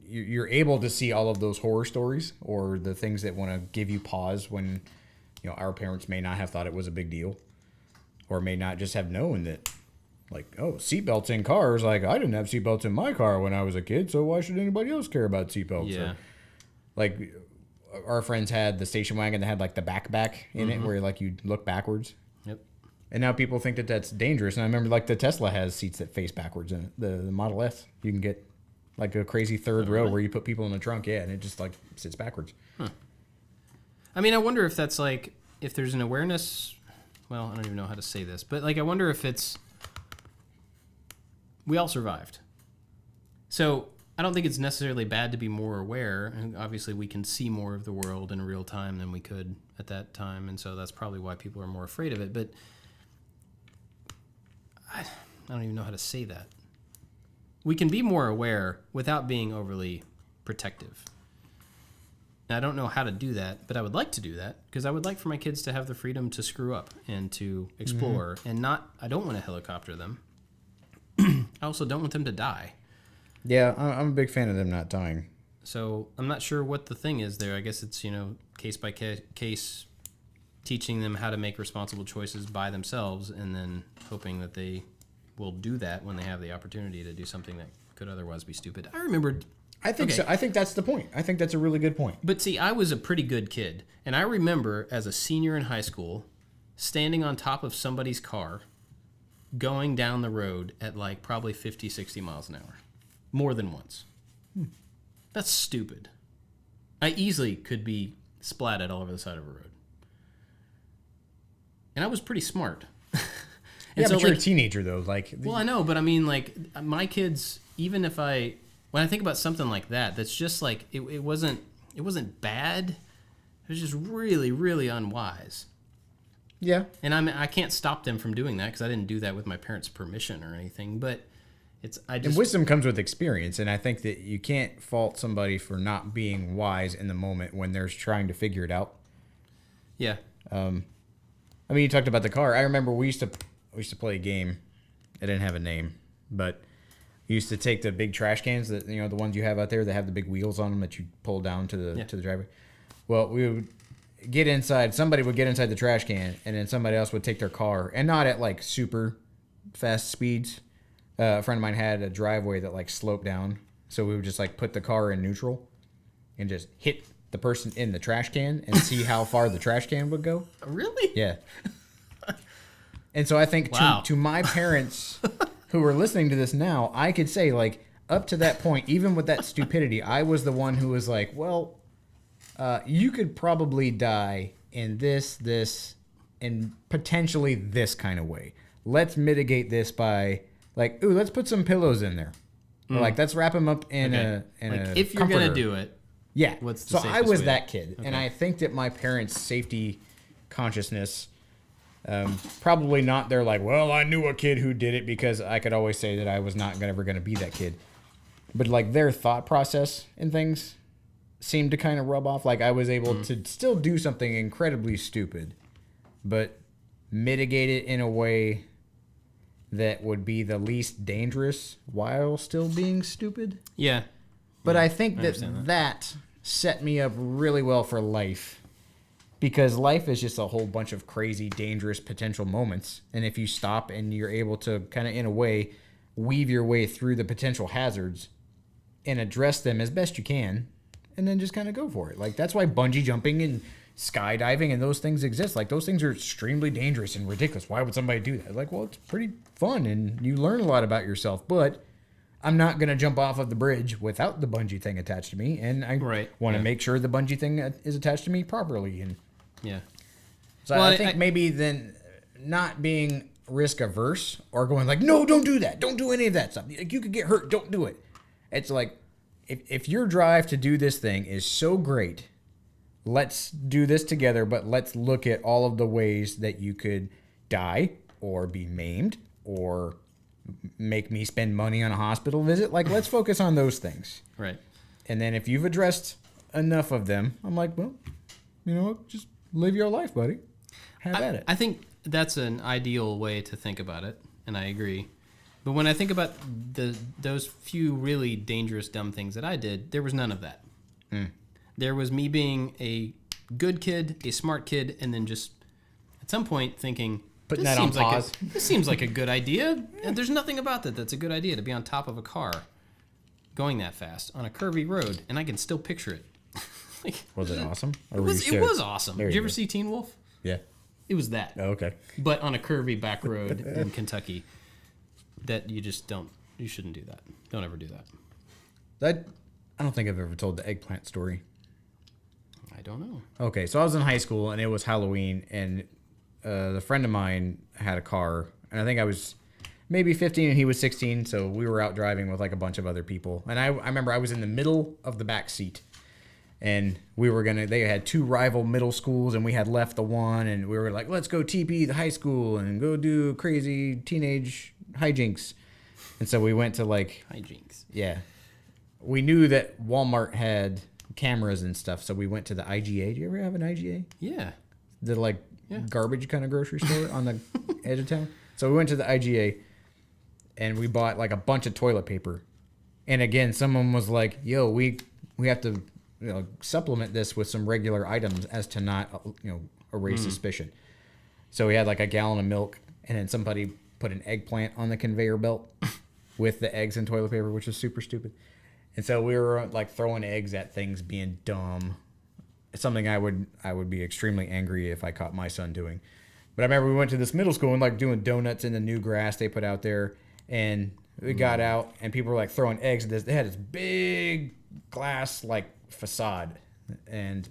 you're able to see all of those horror stories or the things that want to give you pause when, our parents may not have thought it was a big deal or may not just have known that, like, oh, seatbelts in cars. Like, I didn't have seatbelts in my car when I was a kid, so why should anybody else care about seatbelts? Yeah. Or, like, our friends had the station wagon that had, like, the back in it where, like, you look backwards. Yep. And now people think that that's dangerous. And I remember, like, the Tesla has seats that face backwards in it. The Model S, you can get, like, a crazy third row where you put people in the trunk, and it just, like, sits backwards. Huh. I mean, I wonder if that's, like, if there's an awareness... Well, I don't even know how to say this. But, like, I wonder if it's... We all survived. So I don't think it's necessarily bad to be more aware. And obviously we can see more of the world in real time than we could at that time. And so that's probably why people are more afraid of it. But I don't even know how to say that. We can be more aware without being overly protective. And I don't know how to do that, but I would like to do that because I would like for my kids to have the freedom to screw up and to explore and not, I don't want to helicopter them. I also don't want them to die. Yeah, I'm a big fan of them not dying. So I'm not sure what the thing is there. I guess it's, case by case, teaching them how to make responsible choices by themselves and then hoping that they will do that when they have the opportunity to do something that could otherwise be stupid. I remembered... I think so. I think that's the point. I think that's a really good point. But see, I was a pretty good kid. And I remember as a senior in high school, standing on top of somebody's car, going down the road at like probably 50, 60 miles an hour. More than once. That's stupid. I easily could be splatted all over the side of a road. And I was pretty smart. And Yeah, so, but you're like, a teenager though. Like, well, I know, but I mean, like, my kids, even if when I think about something like that, that's just like, it wasn't bad. It was just really, really unwise. yeah. And I can't stop them from doing that because I didn't do that with my parents' permission or anything. But And wisdom comes with experience, and I think that you can't fault somebody for not being wise in the moment when they're trying to figure it out. Yeah. I mean, you talked about the car. I remember we used to play a game. It didn't have a name, but we used to take the big trash cans that the ones you have out there that have the big wheels on them that you pull down to the driveway. Well, we would get inside. Somebody would get inside the trash can, and then somebody else would take their car, and not at like super fast speeds. A friend of mine had a driveway that like sloped down, so we would just like put the car in neutral and just hit the person in the trash can and see how far the trash can would go. Really? Yeah. And so I think to my parents who are listening to this now, I could say, like, up to that point, even with that stupidity, I was the one who was like, well, you could probably die in this, and potentially this kind of way. Let's mitigate this by, like, ooh, let's put some pillows in there. Or like, let's wrap them up in a if you're comforter. gonna do it, Yeah. what's the so I safest was way? that kid, Okay. and I think that my parents' safety consciousness, probably not. They're like, well, I knew a kid who did it, because I could always say that I was not ever going to be that kid. But like their thought process and things seemed to kind of rub off. Like I was able to still do something incredibly stupid, but mitigate it in a way that would be the least dangerous while still being stupid. Yeah. But I think I that understand that set me up really well for life, because life is just a whole bunch of crazy, dangerous potential moments. And if you stop and you're able to kind of, in a way, weave your way through the potential hazards and address them as best you can, and then just kind of go for it. Like, that's why bungee jumping and skydiving and those things exist. Like, those things are extremely dangerous and ridiculous. Why would somebody do that? Like, well, it's pretty fun and you learn a lot about yourself, but I'm not going to jump off of the bridge without the bungee thing attached to me, and I want to make sure the bungee thing is attached to me properly. And so I think maybe then not being risk averse or going like, no, don't do that. Don't do any of that stuff. Like, you could get hurt. Don't do it. It's like, if your drive to do this thing is so great, let's do this together, but let's look at all of the ways that you could die or be maimed or make me spend money on a hospital visit. Like, let's focus on those things. Right. And then if you've addressed enough of them, I'm like, well, just live your life, buddy. Have at it. I think that's an ideal way to think about it, and I agree. But when I think about those few really dangerous, dumb things that I did, there was none of that. There was me being a good kid, a smart kid, and then just at some point thinking, putting that on pause. This seems like a good idea. And there's nothing about that that's a good idea, to be on top of a car going that fast on a curvy road, and I can still picture it. Was it awesome? It was awesome. Did you ever see Teen Wolf? Yeah. It was that. Oh, okay. But on a curvy back road in Kentucky, that you shouldn't do that. Don't ever do that. I don't think I've ever told the eggplant story. I don't know. Okay, so I was in high school, and it was Halloween, and the friend of mine had a car, and I think I was maybe 15 and he was 16, so we were out driving with like a bunch of other people. And I remember I was in the middle of the back seat, and they had two rival middle schools, and we had left the one, and we were like, let's go TP the high school and go do crazy teenage hijinks. And so we went to like... Hijinks. Yeah. We knew that Walmart had cameras and stuff, so we went to the IGA. Do you ever have an IGA? Yeah. The garbage kind of grocery store on the edge of town. So we went to the IGA, and we bought like a bunch of toilet paper. And again, someone was like, yo, we have to supplement this with some regular items as to not erase suspicion. So we had like a gallon of milk, and then somebody put an eggplant on the conveyor belt with the eggs and toilet paper, which was super stupid. And so we were like throwing eggs at things being dumb. It's something I would be extremely angry if I caught my son doing. But I remember we went to this middle school and like doing donuts in the new grass they put out there, and we got out and people were like throwing eggs at this. They had this big glass like facade, and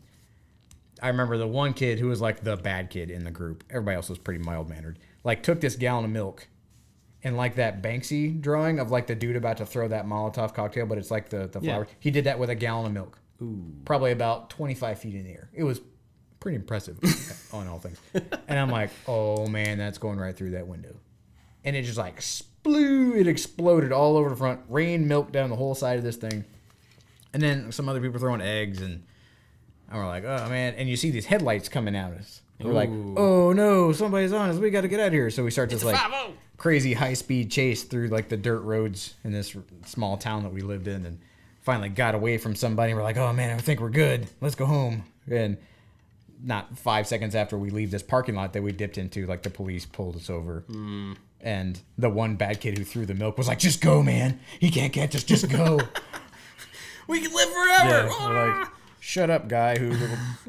I remember the one kid who was like the bad kid in the group. Everybody else was pretty mild-mannered. Like, took this gallon of milk and like that Banksy drawing of like the dude about to throw that Molotov cocktail, but it's like the flower. He did that with a gallon of milk. Ooh. Probably about 25 feet in the air. It was pretty impressive on all things. And I'm like, oh man, that's going right through that window. And it just like it exploded all over the front, rained milk down the whole side of this thing. And then some other people throwing eggs, and we're like, oh man. And you see these headlights coming at us. We're like, oh no, somebody's on us. We got to get out of here. So we start this like crazy high speed chase through like the dirt roads in this small town that we lived in, and finally got away from somebody. We're like, oh man, I think we're good. Let's go home. And not 5 seconds after we leave this parking lot that we dipped into, like the police pulled us over. And the one bad kid who threw the milk was like, just go, man. He can't catch us. Just go. We can live forever. Yeah, we're like, shut up, guy who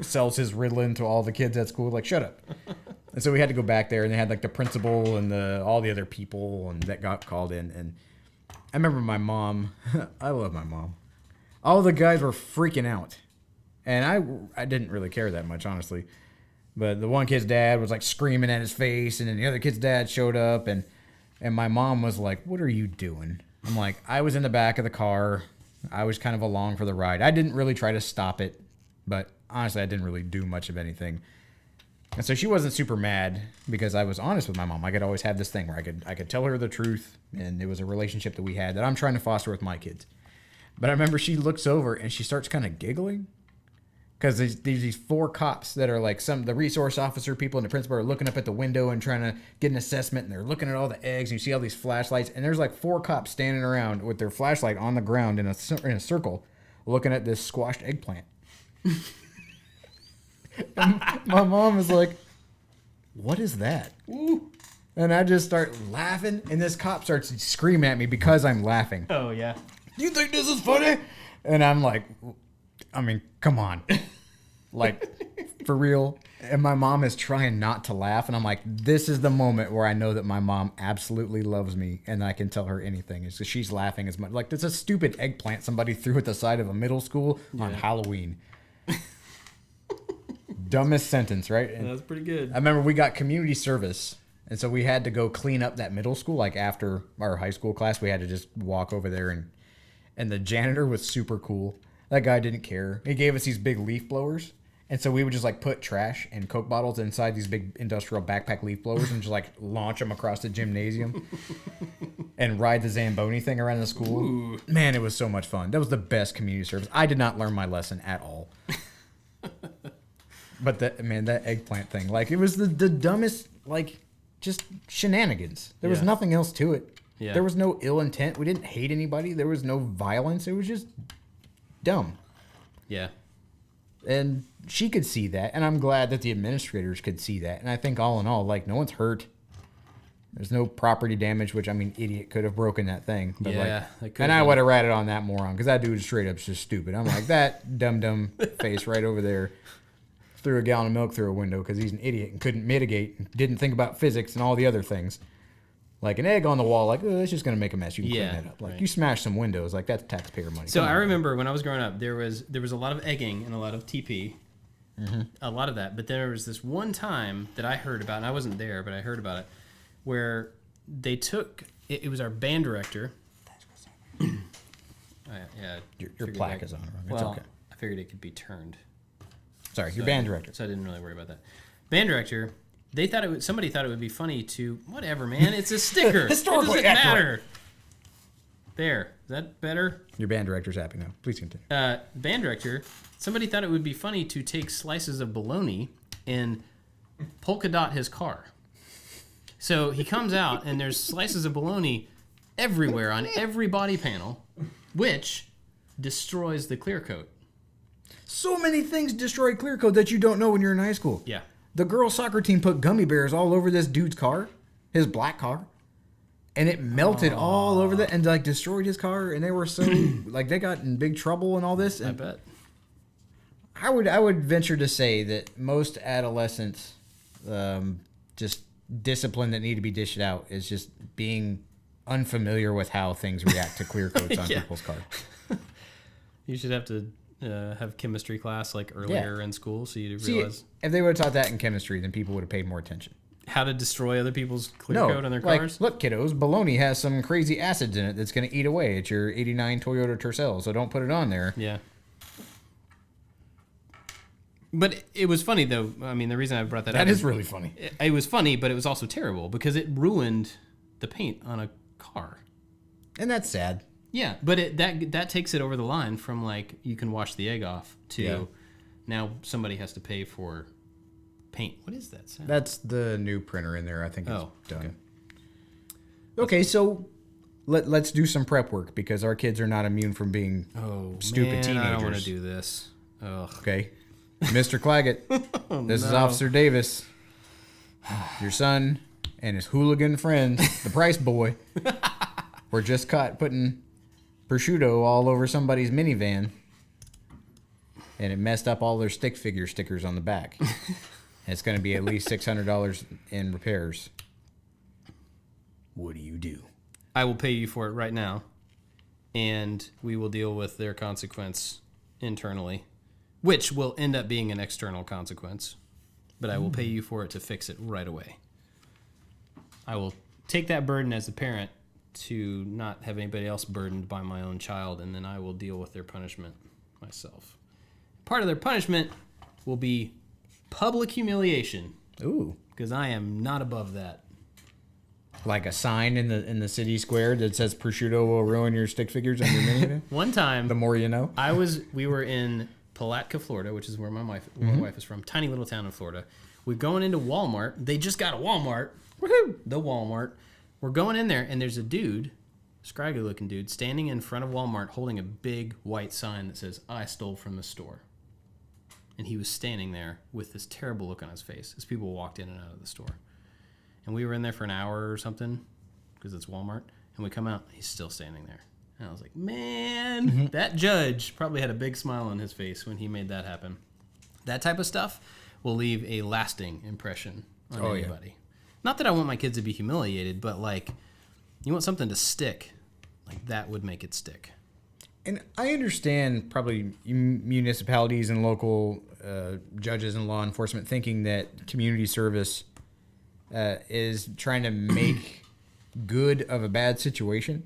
sells his Ritalin to all the kids at school. Like, shut up. And so we had to go back there, and they had like the principal and all the other people and that got called in. And I remember my mom. I love my mom. All the guys were freaking out. And I didn't really care that much, honestly. But the one kid's dad was like screaming at his face, and then the other kid's dad showed up, and my mom was like, what are you doing? I'm like, I was in the back of the car. I was kind of along for the ride. I didn't really try to stop it, but honestly, I didn't really do much of anything. And so she wasn't super mad because I was honest with my mom. I could always have this thing where I could tell her the truth, and it was a relationship that we had that I'm trying to foster with my kids. But I remember she looks over and she starts kind of giggling. Because there's these 4 cops that are like the resource officer people and the principal are looking up at the window and trying to get an assessment, and they're looking at all the eggs, and you see all these flashlights, and there's like 4 cops standing around with their flashlight on the ground in a circle looking at this squashed eggplant. And my mom is like, what is that? Ooh. And I just start laughing, and this cop starts screaming at me because I'm laughing. Oh, yeah. You think this is funny? And I'm like, I mean, come on. Like, for real. And my mom is trying not to laugh. And I'm like, this is the moment where I know that my mom absolutely loves me and I can tell her anything. It's because she's laughing as much. Like, there's a stupid eggplant somebody threw at the side of a middle school on Halloween. Dumbest sentence, right? And that's pretty good. I remember we got community service. And so we had to go clean up that middle school. Like, after our high school class, we had to just walk over there. And the janitor was super cool. That guy didn't care. He gave us these big leaf blowers. And so we would just like put trash and Coke bottles inside these big industrial backpack leaf blowers and just like launch them across the gymnasium and ride the Zamboni thing around the school. Ooh. Man, it was so much fun. That was the best community service. I did not learn my lesson at all. But that eggplant thing, like, it was the dumbest, like, just shenanigans. There was nothing else to it. Yeah. There was no ill intent. We didn't hate anybody. There was no violence. It was just dumb. Yeah. And she could see that, and I'm glad that the administrators could see that. And I think all in all, like, no one's hurt. There's no property damage, which, I mean, idiot could have broken that thing. But and I would have ratted on that moron, because that dude straight up is just stupid. I'm like, that dumb face right over there threw a gallon of milk through a window because he's an idiot and couldn't mitigate, and didn't think about physics and all the other things. Like an egg on the wall, like, oh, it's just going to make a mess. You can clean that up. Like, you smash some windows, like, that's taxpayer money. So I remember when I was growing up, there was a lot of egging and a lot of TP. Mm-hmm. A lot of that. But there was this one time that I heard about, and I wasn't there, but I heard about it, where they took, it was our band director. Your plaque is on wrong. It's okay. I figured it could be turned. Sorry, your band director. So I didn't really worry about that. Band director. Somebody thought it would be funny to, whatever, man, it's a sticker. Historically it doesn't matter. There. Is that better? Your band director's happy now. Please continue. Band director, somebody thought it would be funny to take slices of bologna and polka dot his car. So he comes out, and there's slices of bologna everywhere on every body panel, which destroys the clear coat. So many things destroy clear coat that you don't know when you're in high school. Yeah. The girls' soccer team put gummy bears all over this dude's car, his black car, and it melted all over the and like destroyed his car. And they were so like they got in big trouble and all this. And I bet. I would venture to say that most adolescents, just discipline that need to be dished out is just being unfamiliar with how things react to clear coats on people's cars. You should have to have chemistry class like earlier in school, so you See, realize if they would have taught that in chemistry, then people would have paid more attention. how to destroy other people's clear coat on their cars. Look, kiddos, bologna has some crazy acids in it that's going to eat away at your 89 Toyota Tercel, so don't put it on there. Yeah. But it was funny, though. I mean, the reason I brought that up... That is really funny. It was funny, but it was also terrible because it ruined the paint on a car. And that's sad. Yeah, but that takes it over the line from, like, you can wash the egg off to now somebody has to pay for paint. What is that sound? That's the new printer in there. I think it's done. Okay, so let's do some prep work because our kids are not immune from being stupid teenagers. I don't want to do this. Ugh. Okay. Mr. Claggett, this is Officer Davis. Your son and his hooligan friend, the Price Boy, were just caught putting prosciutto all over somebody's minivan, and it messed up all their stick figure stickers on the back. And it's going to be at least $600 in repairs. What do you do? I will pay you for it right now, and we will deal with their consequence internally. Which will end up being an external consequence, but I will pay you for it to fix it right away. I will take that burden as a parent to not have anybody else burdened by my own child, and then I will deal with their punishment myself. Part of their punishment will be public humiliation. Ooh. Because I am not above that. Like a sign in the city square that says prosciutto will ruin your stick figures on your minivan? One time... The more you know? We were in Palatka, Florida, which is where my wife is from. Tiny little town in Florida. We're going into Walmart. They just got a Walmart. Woohoo! The Walmart. We're going in there, and there's a dude, scraggly looking dude, standing in front of Walmart holding a big white sign that says, "I stole from the store." And he was standing there with this terrible look on his face as people walked in and out of the store. And we were in there for an hour or something because it's Walmart. And we come out, he's still standing there. And I was like, man, that judge probably had a big smile on his face when he made that happen. That type of stuff will leave a lasting impression on anybody. Yeah. Not that I want my kids to be humiliated, but like, you want something to stick. Like, that would make it stick. And I understand probably municipalities and local judges and law enforcement thinking that community service is trying to make good of a bad situation.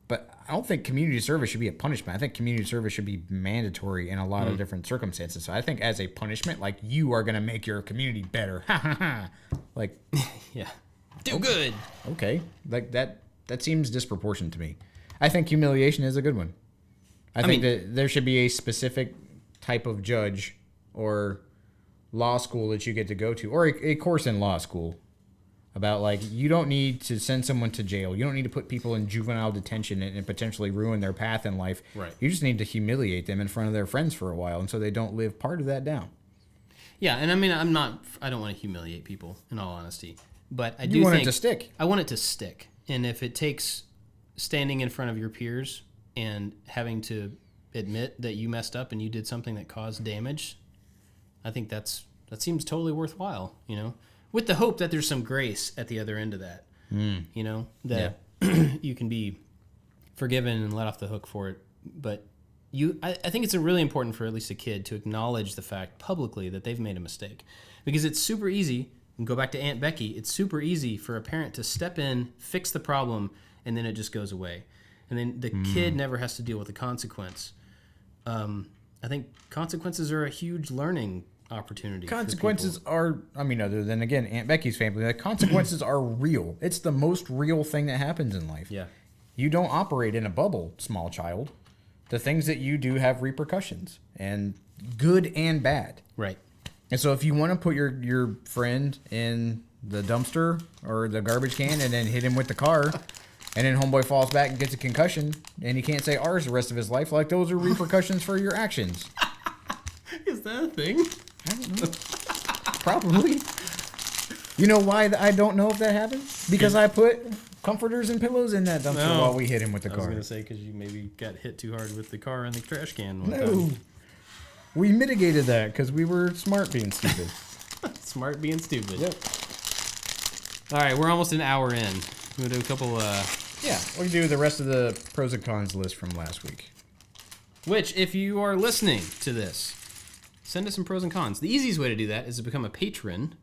But I don't think community service should be a punishment. I think community service should be mandatory in a lot of different circumstances. So I think as a punishment, like, you are going to make your community better. Ha ha ha. Like, yeah. Do good. Okay. Like, that seems disproportionate to me. I think humiliation is a good one. I think that there should be a specific type of judge or law school that you get to go to, or a course in law school about, like, you don't need to send someone to jail. You don't need to put people in juvenile detention and potentially ruin their path in life. Right. You just need to humiliate them in front of their friends for a while, and so they don't live part of that down. Yeah, and I mean, I don't want to humiliate people, in all honesty. But I do want think it to stick. I want it to stick. And if it takes standing in front of your peers and having to admit that you messed up and you did something that caused damage, I think that seems totally worthwhile, you know? With the hope that there's some grace at the other end of that, you know, that you can be forgiven and let off the hook for it. But I think it's really important for at least a kid to acknowledge the fact publicly that they've made a mistake. Because it's super easy, and go back to Aunt Becky, it's super easy for a parent to step in, fix the problem, and then it just goes away. And then the kid never has to deal with the consequence. I think consequences are a huge learning opportunity. Consequences are, I mean, other than, again, Aunt Becky's family, like, consequences are real. It's the most real thing that happens in life. Yeah. You don't operate in a bubble, small child. The things that you do have repercussions, and good and bad. Right. And so if you want to put your friend in the dumpster or the garbage can and then hit him with the car, and then homeboy falls back and gets a concussion, and he can't say ours the rest of his life, like, those are repercussions for your actions. Is that a thing? I don't know. Probably. You know why I don't know if that happens? Because I put comforters and pillows in that dumpster while we hit him with the car. I was going to say, because you maybe got hit too hard with the car and the trash can one No. time. We mitigated that because we were smart being stupid. Smart being stupid. Yep. All right, we're almost an hour in. We'll do a couple... Yeah, we can do the rest of the pros and cons list from last week. Which, if you are listening to this, send us some pros and cons. The easiest way to do that is to become a patron.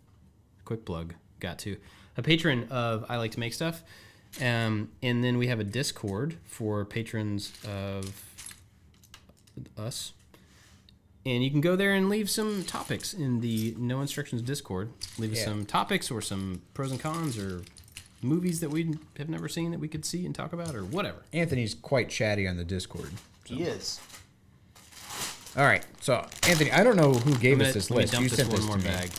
Quick plug, got to. A patron of I Like to Make Stuff. And then we have a Discord for patrons of us. And you can go there and leave some topics in the No Instructions Discord. Leave us some topics or some pros and cons or movies that we have never seen that we could see and talk about or whatever. Anthony's quite chatty on the Discord. So. He is. All right, so Anthony, I don't know who gave us this list. You sent this one more to me. bag.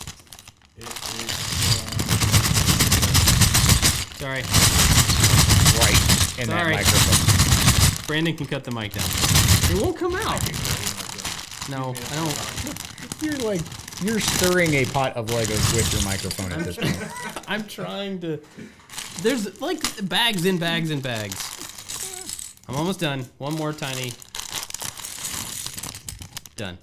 Sorry. Right in that microphone. Brandon can cut the mic down. It won't come out. No, I don't. You're stirring a pot of Legos with your microphone at this point. I'm trying to. There's like bags and bags and bags. I'm almost done. One more tiny. Done.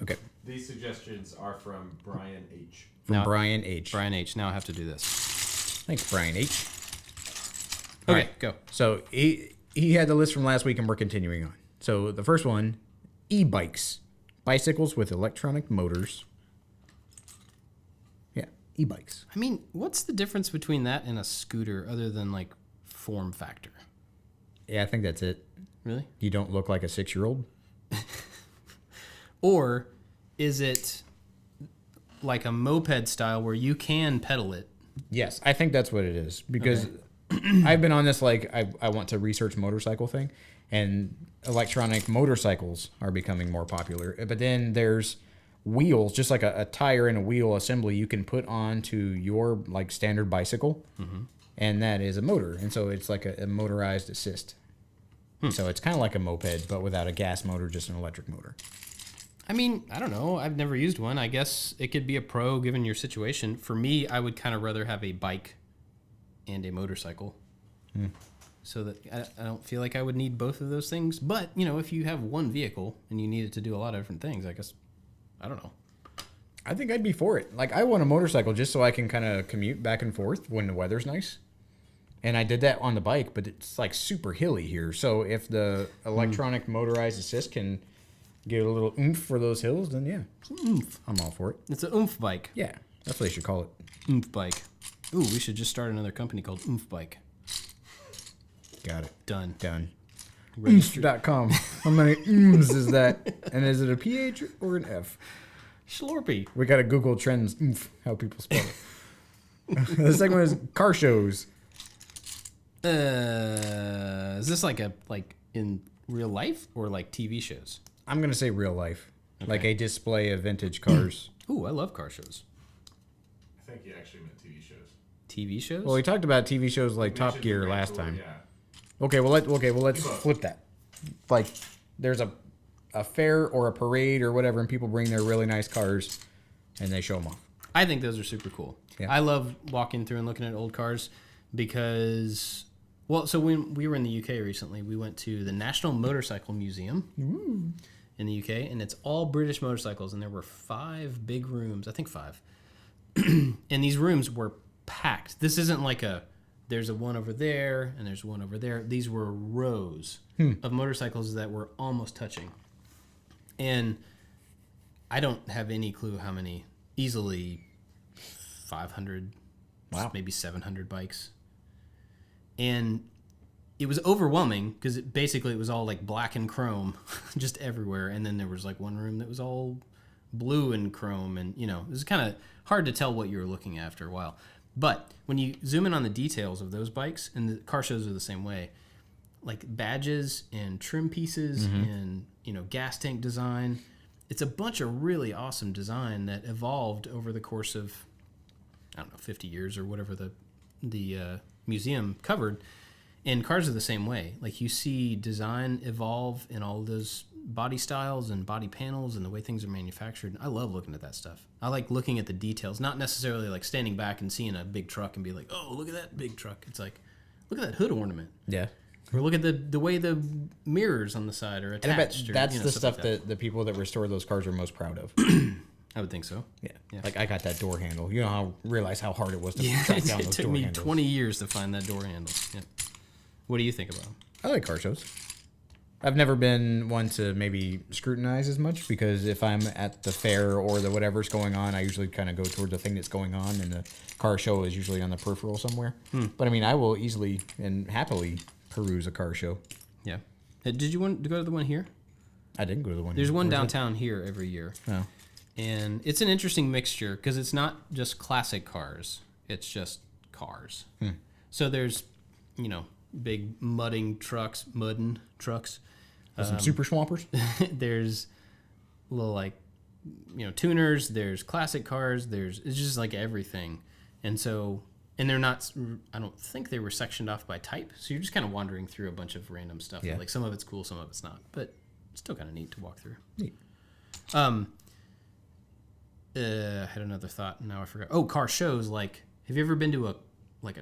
Okay. These suggestions are from Brian H. Brian H. Brian H. Now I have to do this. Thanks, Brian H. Okay, right, go. So he had the list from last week, and we're continuing on. So the first one, e-bikes. Bicycles with electronic motors. Yeah, e-bikes. I mean, what's the difference between that and a scooter other than like form factor? Yeah, I think that's it. Really? You don't look like a 6-year-old? Or is it like a moped style where you can pedal it? Yes, I think that's what it is. Because I've been on this, like, I want to research motorcycle thing, and electronic motorcycles are becoming more popular. But then there's wheels, just like a tire and a wheel assembly you can put onto your, like, standard bicycle, and that is a motor. And so it's like a motorized assist. So it's kind of like a moped, but without a gas motor, just an electric motor. I mean, I don't know. I've never used one. I guess it could be a pro given your situation. For me, I would kind of rather have a bike and a motorcycle. So that I don't feel like I would need both of those things. But, you know, if you have one vehicle and you need it to do a lot of different things, I guess, I don't know. I think I'd be for it. Like, I want a motorcycle just so I can kind of commute back and forth when the weather's nice. And I did that on the bike, but it's like super hilly here. So if the electronic motorized assist can give a little oomph for those hills, then yeah, Oomph. I'm all for it. It's an oomph bike. Yeah, that's what they should call it. Oomph bike. Ooh, we should just start another company called Oomph Bike. Got it. Done. Oomph.com. How many ooms is that? And is it a PH or an F? Schlorpy. We got to Google Trends oomph, how people spell it. The second one is car shows. Is this like in real life or like TV shows? I'm going to say real life. Okay. Like a display of vintage cars. Ooh, I love car shows. I think you actually meant TV shows. TV shows? Well, we talked about TV shows like Top Gear last time. Yeah. Okay, well let's flip that. Like there's a fair or a parade or whatever, and people bring their really nice cars and they show them off. I think those are super cool. Yeah. I love walking through and looking at old cars because, well, so when we were in the UK recently, we went to the National Motorcycle Museum in the UK, and it's all British motorcycles, and there were 5 big rooms, I think 5. And these rooms were packed. This isn't like there's a one over there and there's one over there. These were rows of motorcycles that were almost touching. And I don't have any clue how many, easily 500, maybe 700 bikes. And it was overwhelming because it was all like black and chrome just everywhere. And then there was like one room that was all blue and chrome. And, you know, it was kind of hard to tell what you were looking at after a while. But when you zoom in on the details of those bikes, and the car shows are the same way, like badges and trim pieces and, you know, gas tank design, it's a bunch of really awesome design that evolved over the course of, I don't know, 50 years or whatever the museum covered. And cars are the same way. Like you see design evolve in all of those body styles and body panels and the way things are manufactured. I love looking at that stuff. I like looking at the details, not necessarily like standing back and seeing a big truck and be like, oh, look at that big truck. It's like, look at that hood ornament. Yeah. Or look at the way the mirrors on the side are attached. And that's the stuff that the people that restore those cars are most proud of. I would think so. Yeah. Like I got that door handle. You know realize how hard it was to track down those door handles. It took me 20 years to find that door handle. Yeah. What do you think about them? I like car shows. I've never been one to maybe scrutinize as much because if I'm at the fair or the whatever's going on, I usually kind of go toward the thing that's going on, and the car show is usually on the peripheral somewhere. But I mean, I will easily and happily peruse a car show. Yeah. Did you want to go to the one here? I didn't go to the one. There's one Where's downtown here every year. Oh. And it's an interesting mixture because it's not just classic cars. It's just cars. So there's, big mudding trucks. Some super swampers. There's little tuners. There's classic cars. It's just like everything. And they're not, I don't think they were sectioned off by type. So you're just kind of wandering through a bunch of random stuff. Yeah. Like some of it's cool, some of it's not. But it's still kind of neat to walk through. Neat. I had another thought and now I forgot. Oh, car shows. Like, have you ever been to a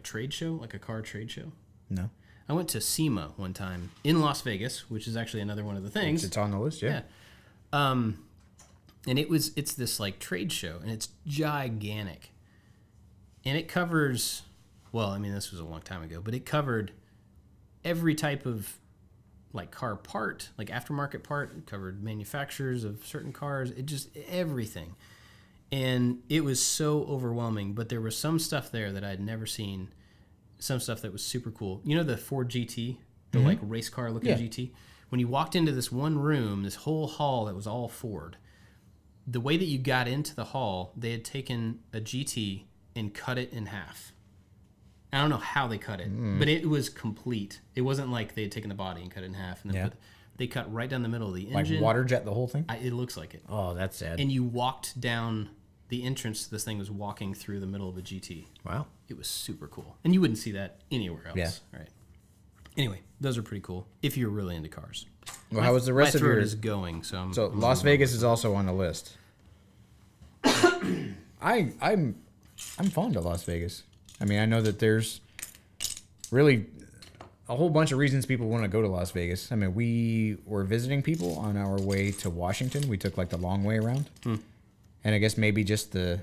trade show, like a car trade show? No. I went to SEMA one time in Las Vegas, which is actually another one of the things. It's on the list, yeah. And it's this like trade show, and it's gigantic. And it covers, this was a long time ago, but it covered every type of like car part, like aftermarket part. It covered manufacturers of certain cars. It just everything. And it was so overwhelming, but there was some stuff there that I had never seen. Some stuff that was super cool. You know the Ford GT, the like race car looking GT? When you walked into this one room, this whole hall that was all Ford, the way that you got into the hall, they had taken a GT and cut it in half. I don't know how they cut it, but it was complete. It wasn't like they had taken the body and cut it in half. And then they cut right down the middle of the engine. Like water jet the whole thing? It looks like it. Oh, that's sad. And you walked down the entrance to this thing was walking through the middle of a GT. Wow. It was super cool. And you wouldn't see that anywhere else. Yeah. Right. Anyway, those are pretty cool if you're really into cars. Well, how was the rest of your... your... is going, so... I'm Las Vegas is also on the list. I'm fond of Las Vegas. I mean, I know that there's really a whole bunch of reasons people want to go to Las Vegas. I mean, we were visiting people on our way to Washington. We took like the long way around. And I guess maybe just the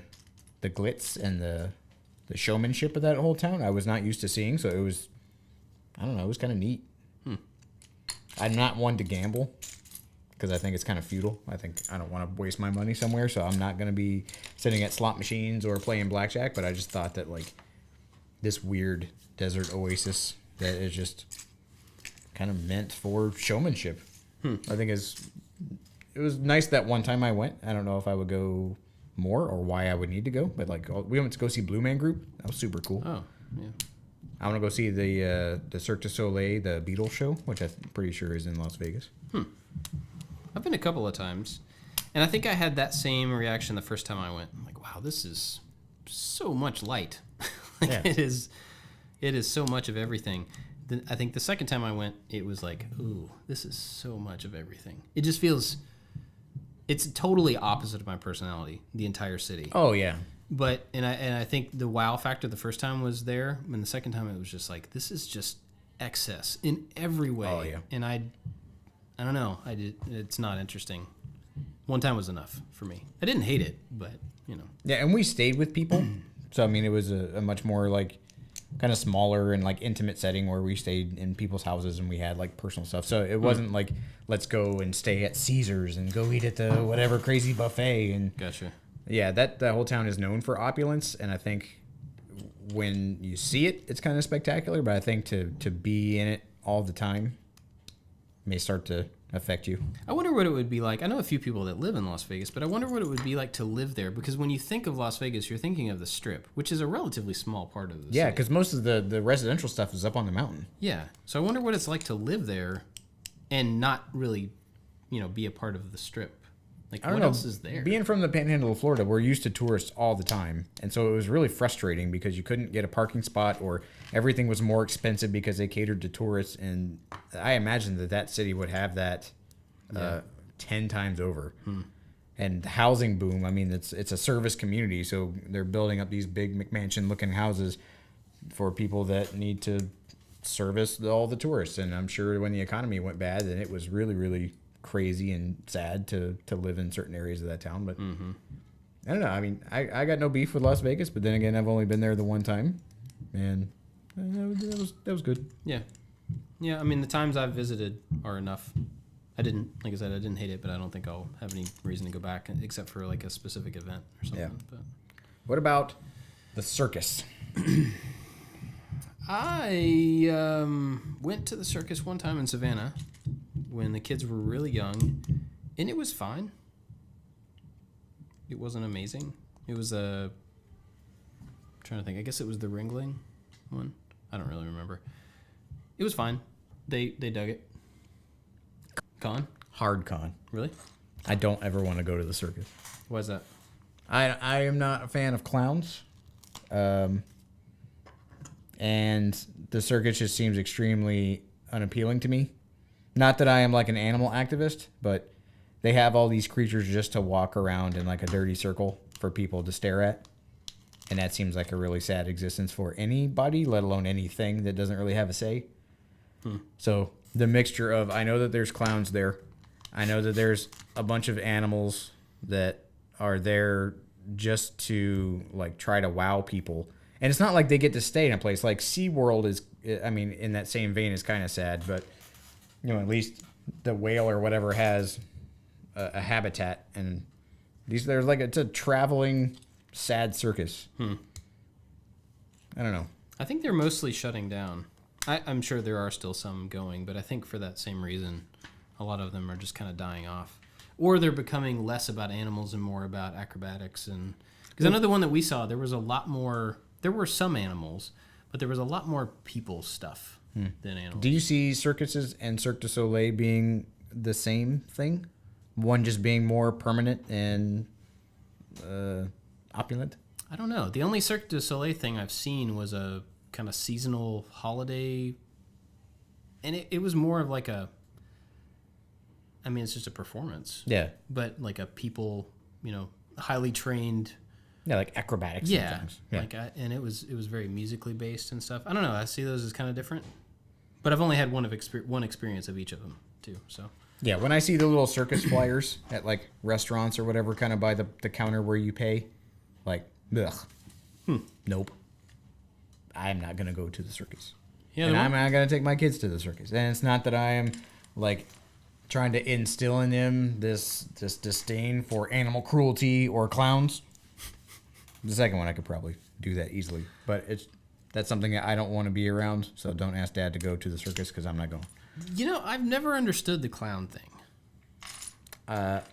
glitz and the showmanship of that whole town I was not used to seeing. So it was, I don't know, it was kind of neat. I'm not one to gamble because I think it's kind of futile. I think I don't want to waste my money somewhere. So I'm not going to be sitting at slot machines or playing blackjack. But I just thought that like this weird desert oasis that is just kind of meant for showmanship. I think it was nice that one time I went. I don't know if I would go more or why I would need to go, but like we went to go see Blue Man Group. That was super cool. Oh, yeah. I want to go see the Cirque du Soleil, the Beatles show, which I'm pretty sure is in Las Vegas. I've been a couple of times, and I think I had that same reaction the first time I went. I'm like, wow, this is so much light. It is so much of everything. Then I think the second time I went, it was like, ooh, this is so much of everything. It just feels, it's totally opposite of my personality, the entire city. Oh yeah. But and I think the wow factor the first time was there, and the second time it was just like, this is just excess in every way. Oh yeah. And I don't know. It's not interesting. One time was enough for me. I didn't hate it, but Yeah, and we stayed with people, so I mean it was a much more like kind of smaller and like intimate setting where we stayed in people's houses and we had like personal stuff. So it wasn't like let's go and stay at Caesars and go eat at the whatever crazy buffet and gotcha. Yeah, that whole town is known for opulence, and I think when you see it, it's kind of spectacular. But I think to be in it all the time may start to affect you. I wonder what it would be like. I know a few people that live in Las Vegas, but I wonder what it would be like to live there. Because when you think of Las Vegas, you're thinking of the Strip, which is a relatively small part of the city. Yeah, because most of the residential stuff is up on the mountain. Yeah, so I wonder what it's like to live there and not really, be a part of the Strip. Like, I don't what know. else is there? Being from the Panhandle of Florida, we're used to tourists all the time. And so it was really frustrating because you couldn't get a parking spot or everything was more expensive because they catered to tourists. And I imagine that city would have that 10 times over. And the housing boom, I mean, it's a service community. So they're building up these big McMansion-looking houses for people that need to service all the tourists. And I'm sure when the economy went bad, then it was really, really crazy and sad to live in certain areas of that town. But I don't know. I mean, I got no beef with Las Vegas, but then again, I've only been there the one time, and that was good. Yeah. Yeah, I mean, the times I've visited are enough. I didn't hate it, but I don't think I'll have any reason to go back except for like a specific event or something. Yeah. But What about the circus? I went to the circus one time in Savannah when the kids were really young, and it was fine. It wasn't amazing. It was I'm trying to think. I guess it was the Ringling one. I don't really remember. It was fine. They dug it. Con? Hard con. Really? I don't ever want to go to the circus. Why is that? I am not a fan of clowns. And the circus just seems extremely unappealing to me. Not that I am like an animal activist, but they have all these creatures just to walk around in like a dirty circle for people to stare at. And that seems like a really sad existence for anybody, let alone anything that doesn't really have a say. So the mixture of, I know that there's clowns there. I know that there's a bunch of animals that are there just to like try to wow people. And it's not like they get to stay in a place like SeaWorld is, I mean, in that same vein is kind of sad, but you know, at least the whale or whatever has a habitat, and there's like, it's a traveling sad circus. I don't know. I think they're mostly shutting down. I'm sure there are still some going, but I think for that same reason, a lot of them are just kind of dying off. Or they're becoming less about animals and more about acrobatics. And because I know the one that we saw, there was a lot more, there were some animals, but there was a lot more people stuff than animals. Do you see circuses and Cirque du Soleil being the same thing? One just being more permanent and opulent? I don't know. The only Cirque du Soleil thing I've seen was a kind of seasonal holiday, and it was more of like a, I mean, it's just a performance. Yeah. But like a people, you know, highly trained. Yeah, like acrobatics. Yeah. Sometimes. Yeah. Like and it was very musically based and stuff. I don't know. I see those as kind of different, but I've only had one experience of each of them too. So. Yeah, when I see the little circus flyers at like restaurants or whatever, kind of by the counter where you pay, like, ugh. Nope. I'm not gonna go to the circus. Yeah, and I'm not gonna take my kids to the circus. And it's not that I am like trying to instill in them this disdain for animal cruelty or clowns. The second one I could probably do that easily, but that's something that I don't want to be around. So don't ask Dad to go to the circus because I'm not going. You know, I've never understood the clown thing. I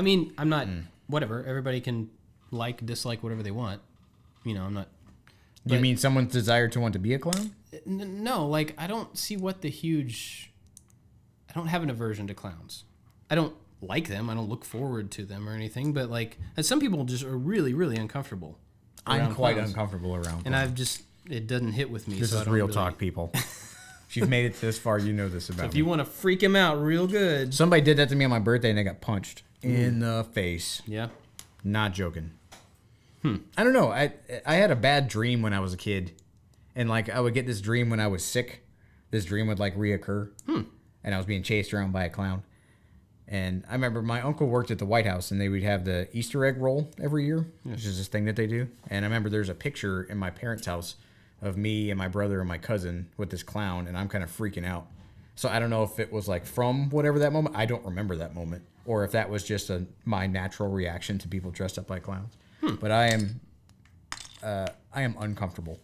mean, I'm not. Whatever. Everybody can dislike whatever they want. You know, I'm not. You mean someone's desire to want to be a clown? No, like I don't see what the huge. I don't have an aversion to clowns. I don't like them. I don't look forward to them or anything. But like, and some people just are really, really uncomfortable. I'm quite clowns. uncomfortable around. And I've just it doesn't hit with me. This so is I don't real really, talk, people. If you've made it this far, you know this about If me. you want to freak him out real good. Somebody did that to me on my birthday, and I got punched in the face. Yeah. Not joking. I don't know. I had a bad dream when I was a kid, and like I would get this dream when I was sick. This dream would like reoccur, and I was being chased around by a clown. And I remember my uncle worked at the White House, and they would have the Easter egg roll every year, which is this thing that they do. And I remember there's a picture in my parents' house of me and my brother and my cousin with this clown, and I'm kind of freaking out. So I don't know if it was like from whatever that moment. I don't remember that moment, or if that was just my natural reaction to people dressed up like clowns. But I am uncomfortable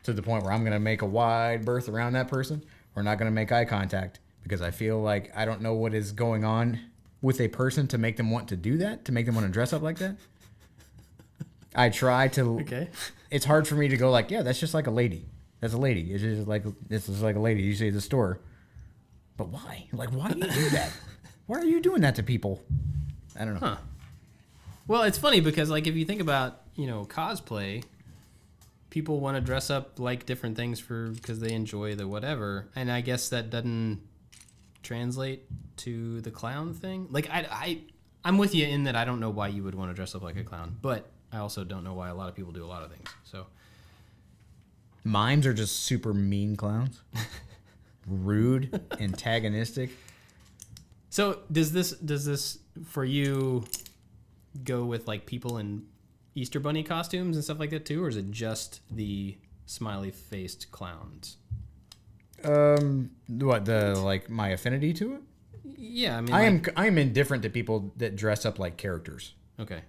to the point where I'm going to make a wide berth around that person. We're not going to make eye contact because I feel like I don't know what is going on with a person to make them want to do that, to make them want to dress up like that. I try to. Okay. It's hard for me to go like, yeah, that's just like a lady. That's a lady. It's just like a lady you see at the store. But why? Like, why do you do that? Why are you doing that to people? I don't know. Huh. Well, it's funny because, like, if you think about, you know, cosplay, people want to dress up like different things because they enjoy the whatever, and I guess that doesn't translate to the clown thing. Like, I'm with you in that I don't know why you would want to dress up like a clown, but I also don't know why a lot of people do a lot of things. So, Mimes are just super mean clowns, rude, antagonistic. so does this for you go with like people in Easter Bunny costumes and stuff like that too, or is it just the smiley faced clowns? What my affinity to it? Yeah, I mean, I am indifferent to people that dress up like characters. Okay,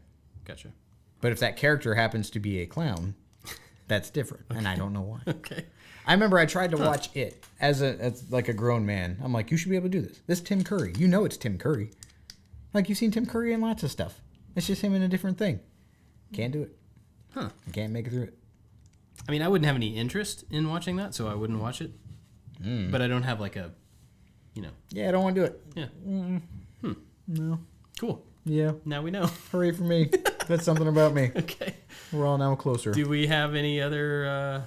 gotcha. But if that character happens to be a clown, that's different, and I don't know why. Okay. I remember I tried to watch it as like a grown man. I'm like, you should be able to do this. This is Tim Curry. You know it's Tim Curry. Like, you've seen Tim Curry in lots of stuff. It's just him in a different thing. Can't do it. Huh. I can't make it through it. I mean, I wouldn't have any interest in watching that, so I wouldn't watch it. But I don't have like a, Yeah, I don't want to do it. Yeah. No. Cool. Yeah. Now we know. Hooray for me. That's something about me. Okay. We're all now closer. Do we have any other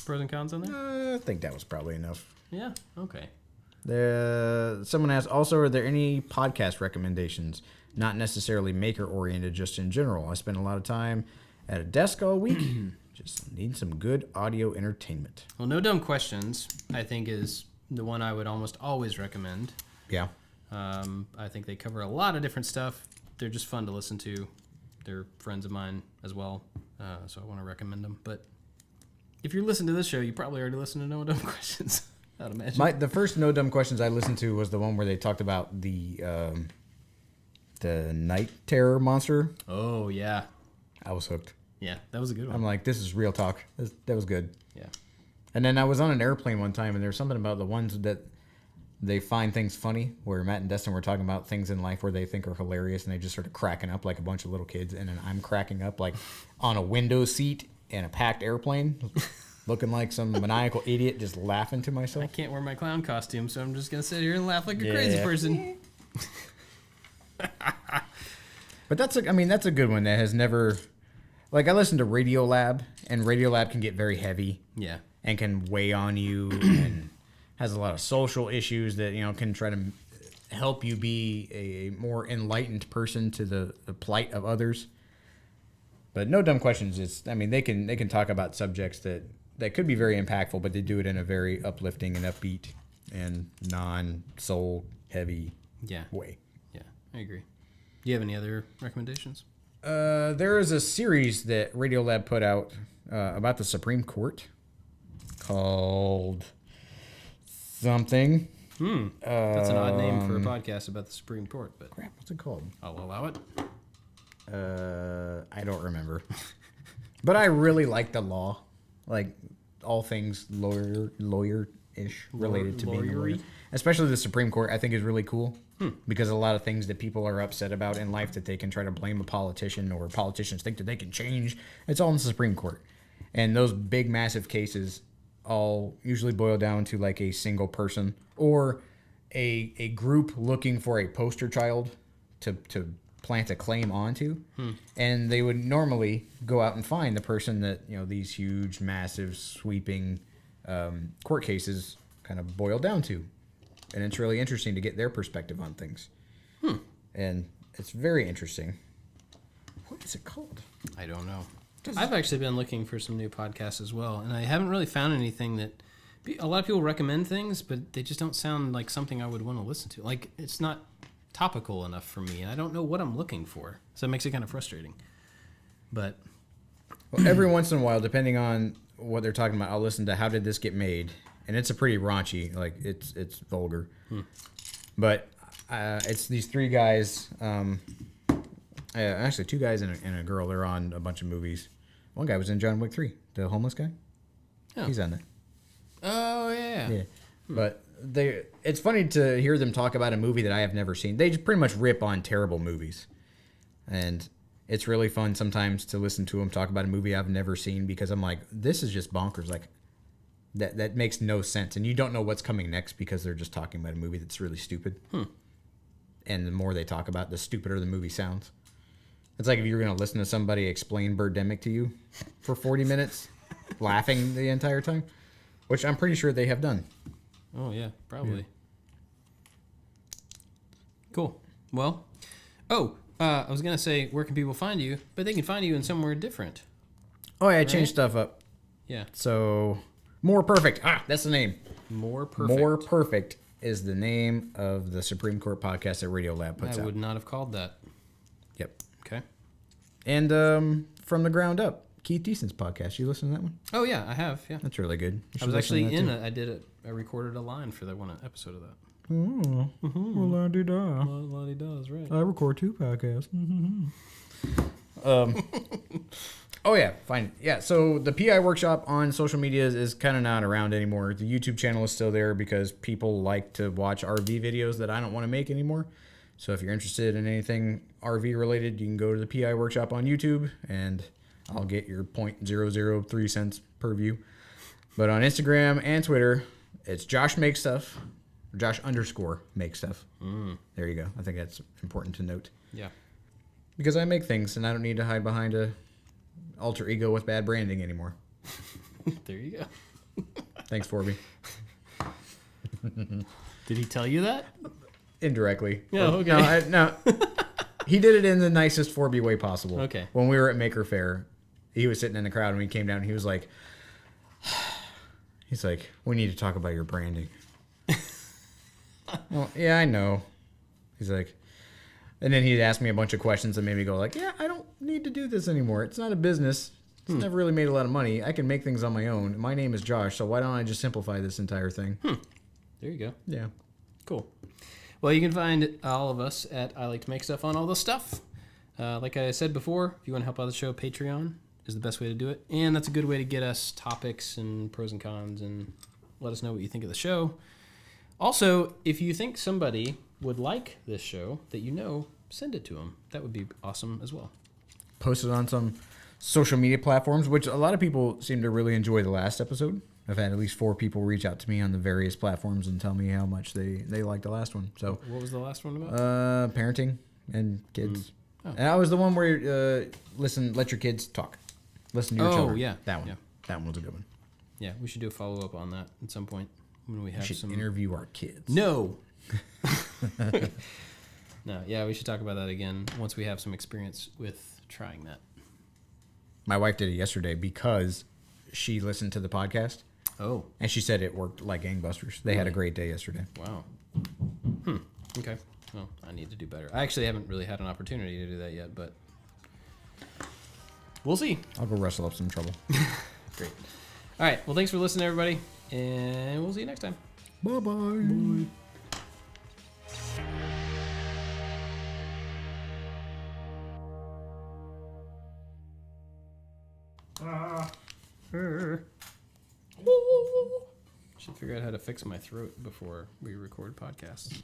pros and cons on there? I think that was probably enough. Yeah. Okay. Someone asked, also, are there any podcast recommendations? Not necessarily maker-oriented, just in general. I spend a lot of time at a desk all week. Just need some good audio entertainment. Well, No Dumb Questions, I think, is the one I would almost always recommend. Yeah. I think they cover a lot of different stuff. They're just fun to listen to. They're friends of mine as well, so I want to recommend them. But if you're listening to this show, you probably already listened to No Dumb Questions, I'd imagine. The first No Dumb Questions I listened to was the one where they talked about the night terror monster. Oh, yeah. I was hooked. Yeah, that was a good one. I'm like, this is real talk. That was good. Yeah. And then I was on an airplane one time, and there was something about the ones that they find things funny, where Matt and Dustin were talking about things in life where they think are hilarious, and they just started cracking up like a bunch of little kids. And then I'm cracking up like on a window seat in a packed airplane, looking like some maniacal idiot, just laughing to myself. I can't wear my clown costume, so I'm just going to sit here and laugh like a crazy person. But that's a good one that has never... Like, I listen to Radiolab, and Radiolab can get very heavy. Yeah. And can weigh on you, and has a lot of social issues that, can try to help you be a more enlightened person to the plight of others. But No Dumb Questions they can talk about subjects that could be very impactful, but they do it in a very uplifting and upbeat and non-soul heavy way. Yeah, I agree. Do you have any other recommendations? There is a series that Radiolab put out about the Supreme Court called something. That's an odd name for a podcast about the Supreme Court, but crap, what's it called? I'll allow it. I don't remember. But I really like the law, like all things lawyer-ish related to being a lawyer. Especially the Supreme Court, I think is really cool. Because a lot of things that people are upset about in life that they can try to blame a politician, or politicians think that they can change, it's all in the Supreme Court. And those big, massive cases all usually boil down to like a single person or a group looking for a poster child to plant a claim onto. And they would normally go out and find the person that, these huge, massive, sweeping court cases kind of boil down to. And it's really interesting to get their perspective on things. And it's very interesting. What is it called? I don't know. I've actually been looking for some new podcasts as well, and I haven't really found anything that... A lot of people recommend things, but they just don't sound like something I would want to listen to. Like, it's not topical enough for me, and I don't know what I'm looking for. So it makes it kind of frustrating. But... Well, every once in a while, depending on what they're talking about, I'll listen to How Did This Get Made? And it's a pretty raunchy, like it's vulgar, but it's these three guys, actually two guys and a girl. They're on a bunch of movies. One guy was in John Wick 3, the homeless guy. Oh. He's on that. Oh yeah. But it's funny to hear them talk about a movie that I have never seen. They just pretty much rip on terrible movies, and it's really fun sometimes to listen to them talk about a movie I've never seen, because I'm like, this is just bonkers. Like. That makes no sense, and you don't know what's coming next because they're just talking about a movie that's really stupid. And the more they talk about it, the stupider the movie sounds. It's like if you were going to listen to somebody explain Birdemic to you for 40 minutes, laughing the entire time, which I'm pretty sure they have done. Oh, yeah, probably. Yeah. Cool. Well, I was going to say, where can people find you? But they can find you in somewhere different. Oh, yeah, I changed stuff up. Yeah. So... More Perfect. That's the name. More Perfect. More Perfect is the name of the Supreme Court podcast that Radiolab puts out. I would not have called that. Yep. Okay. And from the ground up. Keith Decent's podcast. You listen to that one? Oh yeah, I have. Yeah, That's really good. You I should was listen to actually that too. I recorded a line for that one episode of that. Oh, well, I did. Lottie does right. I record 2 podcasts. Oh yeah, fine. Yeah, so the PI workshop on social media is kind of not around anymore. The YouTube channel is still there because people like to watch RV videos that I don't want to make anymore. So if you're interested in anything RV related, you can go to the PI workshop on YouTube, and I'll get your 0.003 cents per view. But on Instagram and Twitter, it's Josh Makes Stuff. Josh_makes stuff. There you go. I think that's important to note. Yeah. Because I make things, and I don't need to hide behind a alter ego with bad branding anymore. There you go. Thanks, Forby. Did he tell you that? Indirectly. Yeah, okay. No. He did it in the nicest Forby way possible. Okay. When we were at Maker Faire, he was sitting in the crowd, and we came down, and he was like, we need to talk about your branding. Well, yeah, I know. He's like, and then he'd ask me a bunch of questions that made me go like, yeah, I don't need to do this anymore. It's not a business. It's never really made a lot of money. I can make things on my own. My name is Josh, so why don't I just simplify this entire thing? There you go. Yeah. Cool. Well, you can find all of us at I Like to Make Stuff on all this stuff. Like I said before, if you want to help out the show, Patreon is the best way to do it. And that's a good way to get us topics and pros and cons and let us know what you think of the show. Also, if you think somebody would like this show that you know, send it to them. That would be awesome as well. Post it on some social media platforms, which a lot of people seem to really enjoy the last episode. I've had at least 4 people reach out to me on the various platforms and tell me how much they liked the last one. So, What was the last one about? parenting and kids. Oh. And that was the one where let your kids talk. Listen to your children. Yeah. That one. Yeah. That one was a good one. Yeah, we should do a follow-up on that at some point when we We have should some... interview our kids. No! No, yeah, we should talk about that again once we have some experience with trying that. My wife did it yesterday because she listened to the podcast. Oh. And she said it worked like gangbusters. They had a great day yesterday. Wow. Okay. Well, I need to do better. I actually haven't really had an opportunity to do that yet, but we'll see. I'll go wrestle up some trouble. Great. All right. Well, thanks for listening, everybody, and we'll see you next time. Bye-bye. Should figure out how to fix my throat before we record podcasts.